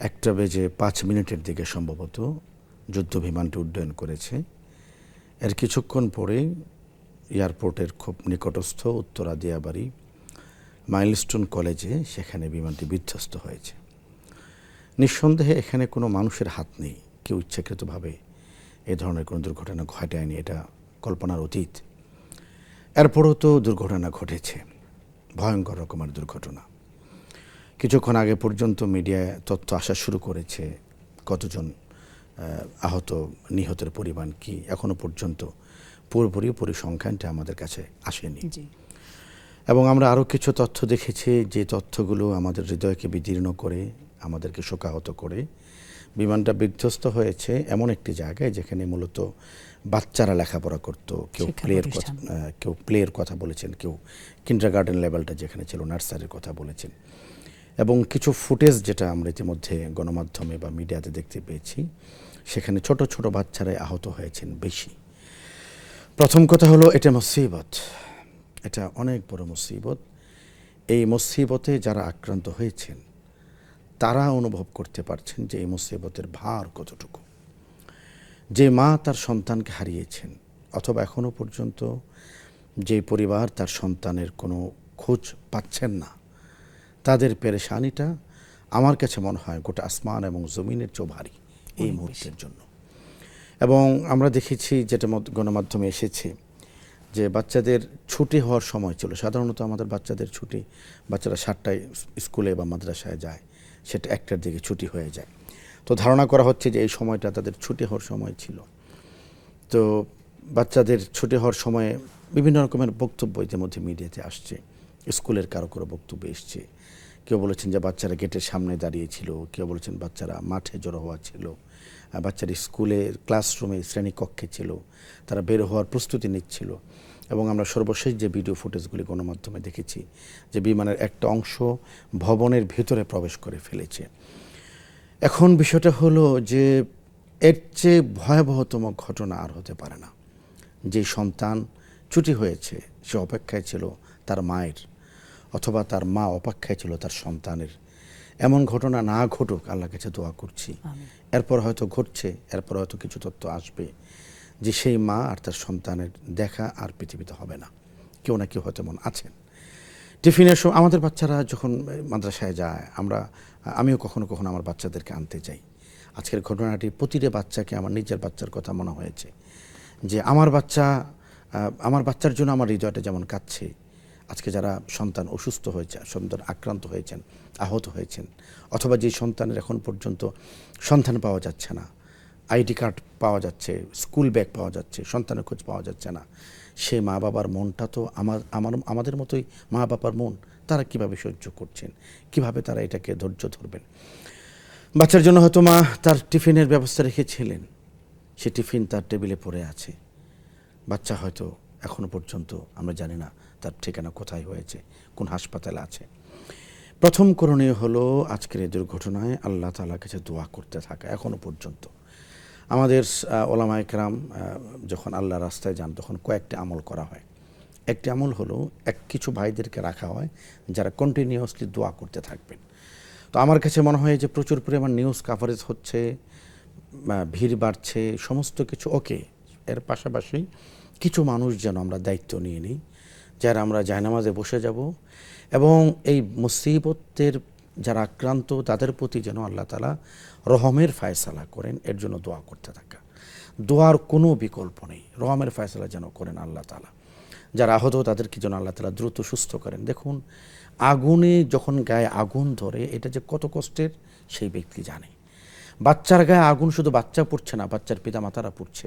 1:05 দিকে সম্ভবত যুদ্ধ বিমানটি উড্ডয়ন করেছে। এর কিছুক্ষণ পরে এয়ারপোর্টের খুব নিকটস্থ উত্তরা দিয়াবাড়ি মাইলস্টোন কলেজে সেখানে বিমানটি বিধ্বস্ত হয়েছে। নিঃসন্দেহে এখানে কোনো মানুষের হাত নেই, কেউ ইচ্ছাকৃতভাবে এ ধরনের কোনো দুর্ঘটনা ঘটায়নি, এটা কল্পনার অতীত। এরপরও তো দুর্ঘটনা ঘটেছে, ভয়ঙ্কর রকমের দুর্ঘটনা। কিছুক্ষণ আগে পর্যন্ত মিডিয়ায় তথ্য আসা শুরু করেছে কতজন আহত, নিহতের পরিমাণ কি, এখনো পর্যন্ত পুরোপুরি পরিসংখ্যানটা আমাদের কাছে আসেনি। এবং আমরা আরও কিছু তথ্য দেখেছি যে তথ্যগুলো আমাদের হৃদয়কে বিদীর্ণ করে, আমাদেরকে শোকাহত করে। বিমানটা বিধ্বস্ত হয়েছে এমন একটি জায়গায় যেখানে মূলত বাচ্চারা লেখাপড়া করত। কেউ প্লের কথা বলেছেন, কেউ কিন্ডারগার্টেন লেভেলটা যেখানে ছিল নার্সারির কথা বলেছেন। এবং কিছু ফুটেজ যেটা আমরা ইতিমধ্যে গণমাধ্যমে বা মিডিয়াতে দেখতে পেয়েছি, সেখানে ছোট ছোট বাচ্চারাই আহত হয়েছেন বেশি। প্রথম কথা হলো এটা মুসিবত, এটা অনেক বড় মুসিবত। এই মুসিবতে যারা আক্রান্ত হয়েছেন তারা অনুভব করতে পারছেন যে এই মুসিবতের ভার কতটুকু। যে মা তার সন্তানকে হারিয়েছেন, অথবা এখনো পর্যন্ত যে পরিবার তার সন্তানের কোনো খোঁজ পাচ্ছেন না, তাদের পেরেশানিটা আমার কাছে মনে হয় গোটা আসমান এবং জমিনের চেয়েও ভারী এই মুহূর্তের জন্য। এবং আমরা দেখেছি যেটা গণমাধ্যমে এসেছে যে বাচ্চাদের ছুটি হওয়ার সময় ছিল। সাধারণত আমাদের বাচ্চাদের ছুটি, বাচ্চারা 7টায় স্কুলে বা মাদ্রাসায় যায়, সেটা 1টার দিকে ছুটি হয়ে যায়। তো ধারণা করা হচ্ছে যে এই সময়টা তাদের ছুটি হওয়ার সময় ছিল। তো বাচ্চাদের ছুটি হওয়ার সময়ে বিভিন্ন রকমের বক্তব্য ইতিমধ্যে মিডিয়াতে আসছে। স্কুলের কারো বক্তব্য এসছে। কেউ বলেছেন যে বাচ্চারা গেটের সামনে দাঁড়িয়েছিল, কেউ বলেছেন বাচ্চারা মাঠে জড়ো হওয়া ছিল, বাচ্চারা স্কুলের ক্লাসরুমে শ্রেণীকক্ষে ছিল, তারা বের হওয়ার প্রস্তুতি নিচ্ছিল। এবং আমরা সর্বশেষ যে ভিডিও ফুটেজগুলি গণমাধ্যমে দেখেছি যে বিমানের একটা অংশ ভবনের ভিতরে প্রবেশ করে ফেলেছে। এখন বিষয়টা হলো যে এর চেয়ে ভয়াবহতম ঘটনা আর হতে পারে না। যে সন্তান ছুটি হয়েছে সে অপেক্ষায় ছিল তার মায়ের, অথবা তার মা অপেক্ষায় ছিল তার সন্তানের। এমন ঘটনা না ঘটুক, আল্লাহর কাছে দোয়া করছি। এরপর হয়তো ঘটছে, এরপর হয়তো কিছু তথ্য আসবে যে সেই মা আর তার সন্তানের দেখা আর পৃথিবীতে হবে না। কেউ না কেউ হয়তো এমন আছেন। টিফিনের সময় আমাদের বাচ্চারা যখন মাদ্রাসায় যায়, আমিও কখনো কখনো আমার বাচ্চাদেরকে আনতে যাই। আজকের ঘটনাটি প্রতিটা বাচ্চাকে আমার নিজের বাচ্চার কথা মনে হয়েছে যে আমার বাচ্চার জন্য আমার হৃদয়টা যেমন কাঁদছে। আজকে যারা সন্তান অসুস্থ হয়েছে, সন্তান আক্রান্ত হয়েছেন, আহত হয়েছেন, অথবা যে সন্তানের এখন পর্যন্ত সন্তান পাওয়া যাচ্ছে না, আইডি কার্ড পাওয়া যাচ্ছে, স্কুল ব্যাগ পাওয়া যাচ্ছে, সন্তানের খোঁজ পাওয়া যাচ্ছে না, সে মা বাবার মনটা তো আমাদের মতোই মা বাবার মন। তারা কিভাবে সহ্য করছেন, কিভাবে তারা এটাকে ধৈর্য ধরবেন। বাচ্চার জন্য হয়তো মা তার টিফিনের ব্যবস্থা রেখেছিলেন, সে টিফিন তার টেবিলে পড়ে আছে। বাচ্চা হয়তো এখনো পর্যন্ত আমরা জানি না তার ঠিকানা কোথায় হয়েছে, কোন হাসপাতালে আছে। প্রথম করণীয় হলো আজকের এই দুর্ঘটনায় আল্লাহ তাআলার কাছে দোয়া করতে থাকা। এখনো পর্যন্ত আমাদের ওলামায়ে কেরাম যখন আল্লাহ রাস্তায় যান তখন কয়েকটি আমল করা হয়। একটি আমল হলো কিছু ভাইদেরকে রাখা হয় যারা কন্টিনিউয়াসলি দোয়া করতে থাকবেন। তো আমার কাছে মনে হয় যে প্রচুর পরিমাণ নিউজ কাভারেজ হচ্ছে, ভিড় বাড়ছে, সমস্ত কিছু ওকে, এর পাশাপাশি কিছু মানুষ যেন আমরা দায়িত্ব নিয়ে নিই, যারা আমরা জায়নামাজে বসে যাব এবং এই মুসিবতের যারা আক্রান্ত তাদের প্রতি যেন আল্লাহ তাআলা রহমের ফায়সালা করেন, এর জন্য দোয়া করতে থাকা। দোয়ার কোনো বিকল্প নেই, রহমের ফায়সালা যেন করেন আল্লাহ তাআলা। যারা আহত তাদেরকে যেন আল্লাহ তাআলা দ্রুত সুস্থ করেন। দেখুন, আগুনে যখন গায়ে আগুন ধরে এটা যে কত কষ্টের সেই ব্যক্তি জানে। বাচ্চার গায়ে আগুন শুধু বাচ্চা পড়ছে না, বাচ্চার পিতামাতারা পড়ছে,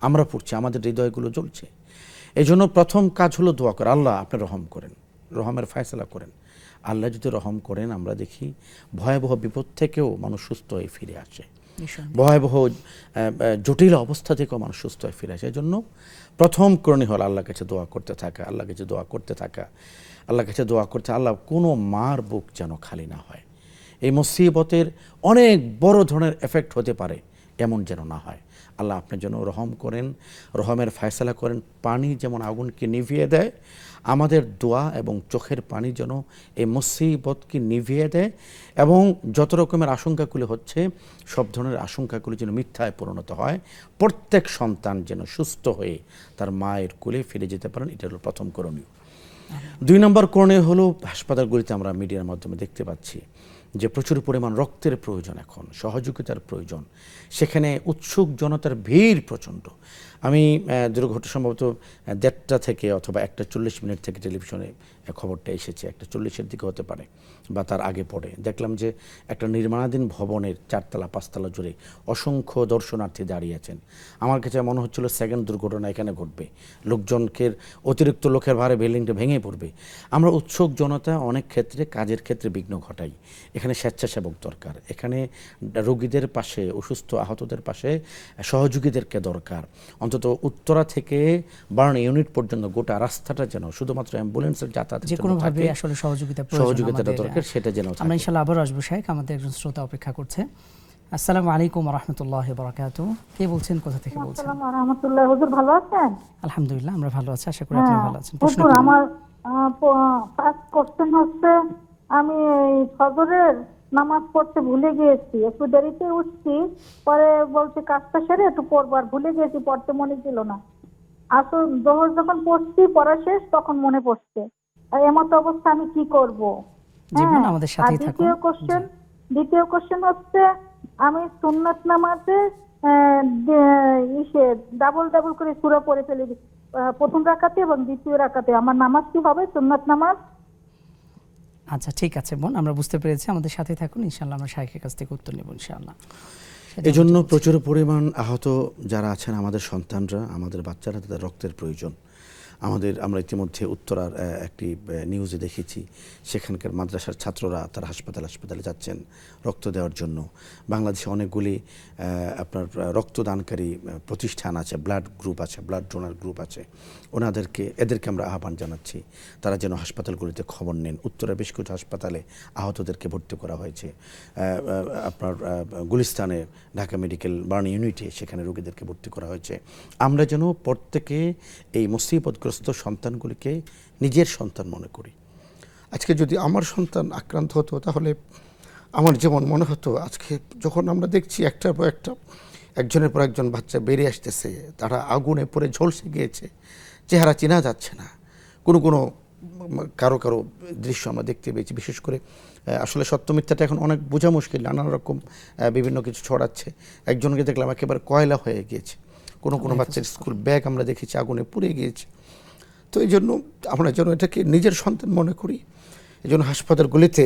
আমরা পড়ছি, আমাদের হৃদয়গুলো জ্বলছে। এই জন্য প্রথম কাজ হলো দোয়া করা, আল্লাহ আপনি রহম করেন, রহমের ফায়সালা করেন। আল্লাহ যদি রহম করেন, আমরা দেখি ভয়াবহ বিপদ থেকেও মানুষ সুস্থ হয়ে ফিরে আসে, ভয়াবহ জটিল অবস্থা থেকেও মানুষ সুস্থ হয়ে ফিরে আসে। এই জন্য প্রথম করণীয় হল আল্লাহর কাছে দোয়া করতে থাকা, আল্লাহর কাছে দোয়া করতে থাকা, আল্লাহর কাছে দোয়া করতে, আল্লাহ কোনো মার বুক যেন খালি না হয়। এই মুসিবতের অনেক বড় ধরনের এফেক্ট হতে পারে, এমন যেন না হয়। আল্লাহ আপনি যেন রহম করেন, রহমের ফায়সালা করেন। পানি যেমন আগুনকে নিভিয়ে দেয়, আমাদের দোয়া এবং চোখের পানি যেন এই মুসিবতকে নিভিয়ে দেয় এবং যত রকমের আশঙ্কাগুলি হচ্ছে সব ধরনের আশঙ্কাগুলি যেন মিথ্যায় পরিণত হয়। প্রত্যেক সন্তান যেন সুস্থ হয়ে তার মায়ের কোলে ফিরে যেতে পারেন, এটা হলো প্রথম করণীয়। 2 নম্বর করণীয় হলো, হাসপাতালগুলিতে আমরা মিডিয়ার মাধ্যমে দেখতে পাচ্ছি যে প্রচুর পরিমাণ রক্তের প্রয়োজন, এখন সহযোগিতার প্রয়োজন। সেখানে উৎসুক জনতার ভিড় প্রচণ্ড। আমি দুর্ঘটনা সম্ভবত 1:30 থেকে অথবা 1:40 থেকে টেলিভিশনে খবরটা এসেছে, 1:40 দিকে হতে পারে বা তার আগে পড়ে দেখলাম যে একটা নির্মাণাধীন ভবনের 4 তলা 5 তলা জুড়ে অসংখ্য দর্শনার্থী দাঁড়িয়ে আছেন। আমার কাছে মনে হচ্ছিল সেকেন্ড দুর্ঘটনা এখানে ঘটবে, লোকজনকে অতিরিক্ত লোকের ভারে বিল্ডিংটা ভেঙে পড়বে। আমরা উৎসুক জনতা অনেক ক্ষেত্রে কাজের ক্ষেত্রে বিঘ্ন ঘটাই। এখানে স্বেচ্ছাসেবক দরকার, এখানে রোগীদের পাশে, অসুস্থ আহতদের পাশে সহযোগীদেরকে দরকার। অন্তত উত্তরা থেকে বার্ন ইউনিট পর্যন্ত গোটা রাস্তাটা যেন শুধুমাত্র অ্যাম্বুলেন্সের যাতায়াতের যে কোনো ভাবে আসলে সহযোগিতাটা দরকার, সেটা যেন থাকে। আমরা ইনশাআল্লাহ আবার আসবো শাইখ, আমাদের একজন শ্রোতা অপেক্ষা করছে। আসসালামু আলাইকুম ওয়া রাহমাতুল্লাহি ওয়া বারাকাতুহু। কে বলছেন, কোথা থেকে বলছেন? আসসালামু আলাইকুম ওয়া রাহমাতুল্লাহি। হুজুর ভালো আছেন? আলহামদুলিল্লাহ আমরা ভালো আছি, আশা করি আপনি ভালো আছেন। হুজুর, আমার ফার্স্ট কোশ্চেন হচ্ছে, আমি এই ফজরের নামাজ পড়তে ভুলে গিয়েছি, একটু দেরিতে উঠছি, পরে বলছি কাজটা সেরে একটু পড়বো, আর ভুলে গিয়েছি, পড়তে মনে ছিল না। আসল জোহর যখন পড়ছি, পড়া শেষ, তখন মনে পড়ছে। এমত অবস্থা আমি কি করব? জীবন আমাদের সাথেই থাকুন। দ্বিতীয় কোশ্চেন হচ্ছে, আমি সুন্নাত নামাজে ডাবল করে সূরা পড়ে ফেলে দিই প্রথম রাকাতে এবং দ্বিতীয় রাকাতে, আমার নামাজ কি হবে, সুন্নাত নামাজ? আচ্ছা ঠিক আছে বোন, আমরা বুঝতে পেরেছি, আমাদের সাথে থাকুন, ইনশাআল্লাহ আমরা শাইখের কাছ থেকে উত্তর নেব ইনশাআল্লাহ। এই জন্য প্রচুর পরিমাণ আহত যারা আছেন, আমাদের সন্তানরা, আমাদের বাচ্চারা, তাদের রক্তের প্রয়োজন। আমরা ইতিমধ্যে উত্তরার একটি নিউজে দেখেছি, সেখানকার মাদ্রাসার ছাত্ররা তারা হাসপাতালে যাচ্ছেন রক্ত দেওয়ার জন্য। বাংলাদেশে অনেকগুলি আপনার রক্তদানকারী প্রতিষ্ঠান আছে, ব্লাড গ্রুপ আছে, ব্লাড ডোনার গ্রুপ আছে, এদেরকে আমরা আহ্বান জানাচ্ছি তারা যেন হাসপাতালগুলিতে খবর নেন। উত্তরা বেশ কিছু হাসপাতালে আহতদেরকে ভর্তি করা হয়েছে। আপনার গুলিস্তানে ঢাকা মেডিকেল বার্ন ইউনিটে সেখানে রোগীদেরকে ভর্তি করা হয়েছে। আমরা যেন প্রত্যেকে এই মুসিবতগ্রস্ত সন্তানগুলিকে নিজের সন্তান মনে করি। আজকে যদি আমার সন্তান আক্রান্ত হতো, তাহলে আমার যেমন মনে হতো, আজকে যখন আমরা দেখছি একটার পর একটা, একজনের পর একজন বাচ্চা বেরিয়ে আসতেছে, তারা আগুনে পড়ে ঝলসে গিয়েছে, চেহারা চেনা যাচ্ছে না। কোনো কারো দৃশ্য আমরা দেখতে পেয়েছি। বিশেষ করে আসলে সত্য মিথ্যাটা এখন অনেক বোঝা মুশকিল, নানান রকম বিভিন্ন কিছু ছড়াচ্ছে। একজনকে দেখলাম একেবারে কয়লা হয়ে গিয়েছে, কোনো বাচ্চার স্কুল ব্যাগ আমরা দেখেছি আগুনে পুড়ে গিয়েছে। তো এই জন্য আমরা যেন এটাকে নিজের সন্তান মনে করি। এই জন্য হাসপাতালগুলিতে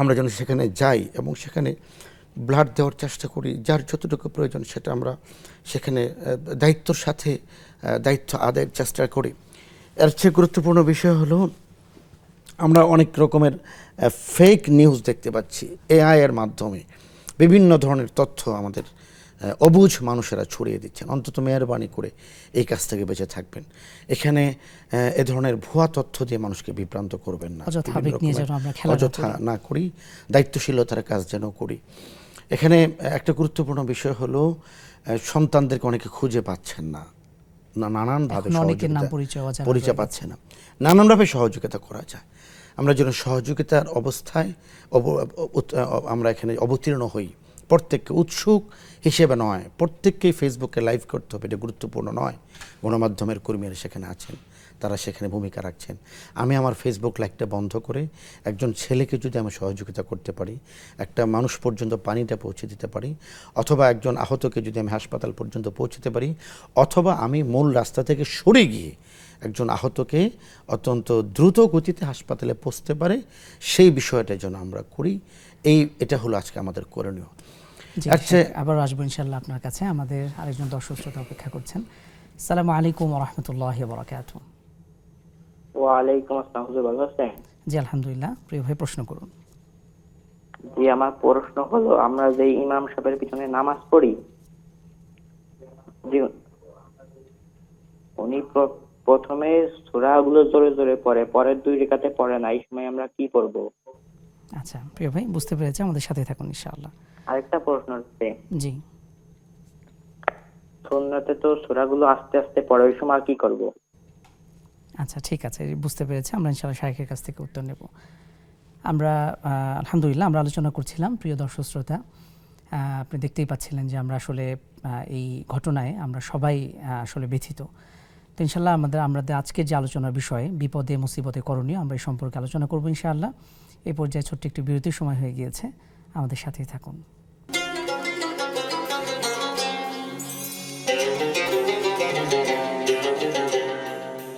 আমরা যেন সেখানে যাই এবং সেখানে ব্লাড দেওয়ার চেষ্টা করি, যার যতটুকু প্রয়োজন সেটা আমরা সেখানে দায়িত্বর সাথে দায়িত্ব আদায়ের চেষ্টা করি। এর চেয়ে গুরুত্বপূর্ণ বিষয় হলো, আমরা অনেক রকমের ফেক নিউজ দেখতে পাচ্ছি। এআই এর মাধ্যমে বিভিন্ন ধরনের তথ্য আমাদের অবুঝ মানুষেরা ছড়িয়ে দিচ্ছেন। অন্তত মেহরবানি করে এই কাজ থেকে বেঁচে থাকবেন। এখানে এ ধরনের ভুয়া তথ্য দিয়ে মানুষকে বিভ্রান্ত করবেন না, অযথা না করি, দায়িত্বশীলতার কাজ যেন করি। এখানে একটা গুরুত্বপূর্ণ বিষয় হলো, সন্তানদেরকে অনেকে খুঁজে পাচ্ছেন না, নানানভাবে পরিচয় পাচ্ছে না, নানানভাবে সহযোগিতা করা যায়। আমরা যেন সহযোগিতার অবস্থায় আমরা এখানে অবতীর্ণ হই, প্রত্যেককে উৎসুক হিসেবে নয়, প্রত্যেককেই ফেসবুকে লাইভ করতে হবে, এটা গুরুত্বপূর্ণ নয়। গণমাধ্যমের কর্মীরা সেখানে আছেন, তারা সেখানে ভূমিকা রাখছেন। আমি আমার ফেসবুক লাইভটা বন্ধ করে একজন ছেলেকে যদি আমি সহযোগিতা করতে পারি, একটা মানুষ পর্যন্ত পানিটা পৌঁছে দিতে পারি, অথবা একজন আহতকে যদি আমি হাসপাতাল পর্যন্ত পৌঁছতে পারি, অথবা আমি মূল রাস্তা থেকে সরে গিয়ে একজন আহতকে অত্যন্ত দ্রুত গতিতে হাসপাতালে পৌঁছতে পারে, সেই বিষয়টা যেন আমরা করি, এটা হলো আজকে আমাদের করণীয়। জি, আচ্ছা, আবার আসবো ইনশাআল্লাহ আপনার কাছে। আমাদের আরেকজন দর্শক শ্রোতা অপেক্ষা করছেন। আসসালামু আলাইকুম ওয়া রাহমাতুল্লাহি ওয়া বারাকাতুহু। ওয়ালাইকুম আসসালাম, হুজুর ভালো আছেন? জি আলহামদুলিল্লাহ। প্রিয় ভাই, প্রশ্ন করুন। জি, আমার প্রশ্ন হলো, আমরা যে ইমাম সাহেবের পিছনে নামাজ পড়ি, জি, উনি প্রথমে সূরাগুলো জোরে জোরে পড়ে, পরের 2 রাকাতে পড়ে না, এই সময় আমরা কি করব? আচ্ছা প্রিয় ভাই, বুঝতে পেরেছি, আমাদের সাথে থাকুন ইনশাআল্লাহ। আরেকটা প্রশ্ন হচ্ছে, জি সুন্নতে তো সূরাগুলো আস্তে আস্তে পড়ে, ওই সময় আর কি করব? আচ্ছা ঠিক আছে, বুঝতে পেরেছি। আমরা ইনশাআল্লাহ শাইখের কাছ থেকে উত্তর নেব। আমরা আলহামদুলিল্লাহ আমরা আলোচনা করছিলাম, প্রিয় দর্শক শ্রোতা, আপনি দেখতেই পাচ্ছিলেন যে আমরা আসলে এই ঘটনায় আমরা সবাই আসলে ব্যথিত। তো ইনশাআল্লাহ আমাদের আজকের যে আলোচনার বিষয় বিপদে মুসিবতে করণীয়, আমরা এই সম্পর্কে আলোচনা করবো ইনশাআল্লাহ। এই পর্যায়ে ছোট্ট একটি বিরতির সময় হয়ে গিয়েছে, আমাদের সাথেই থাকুন।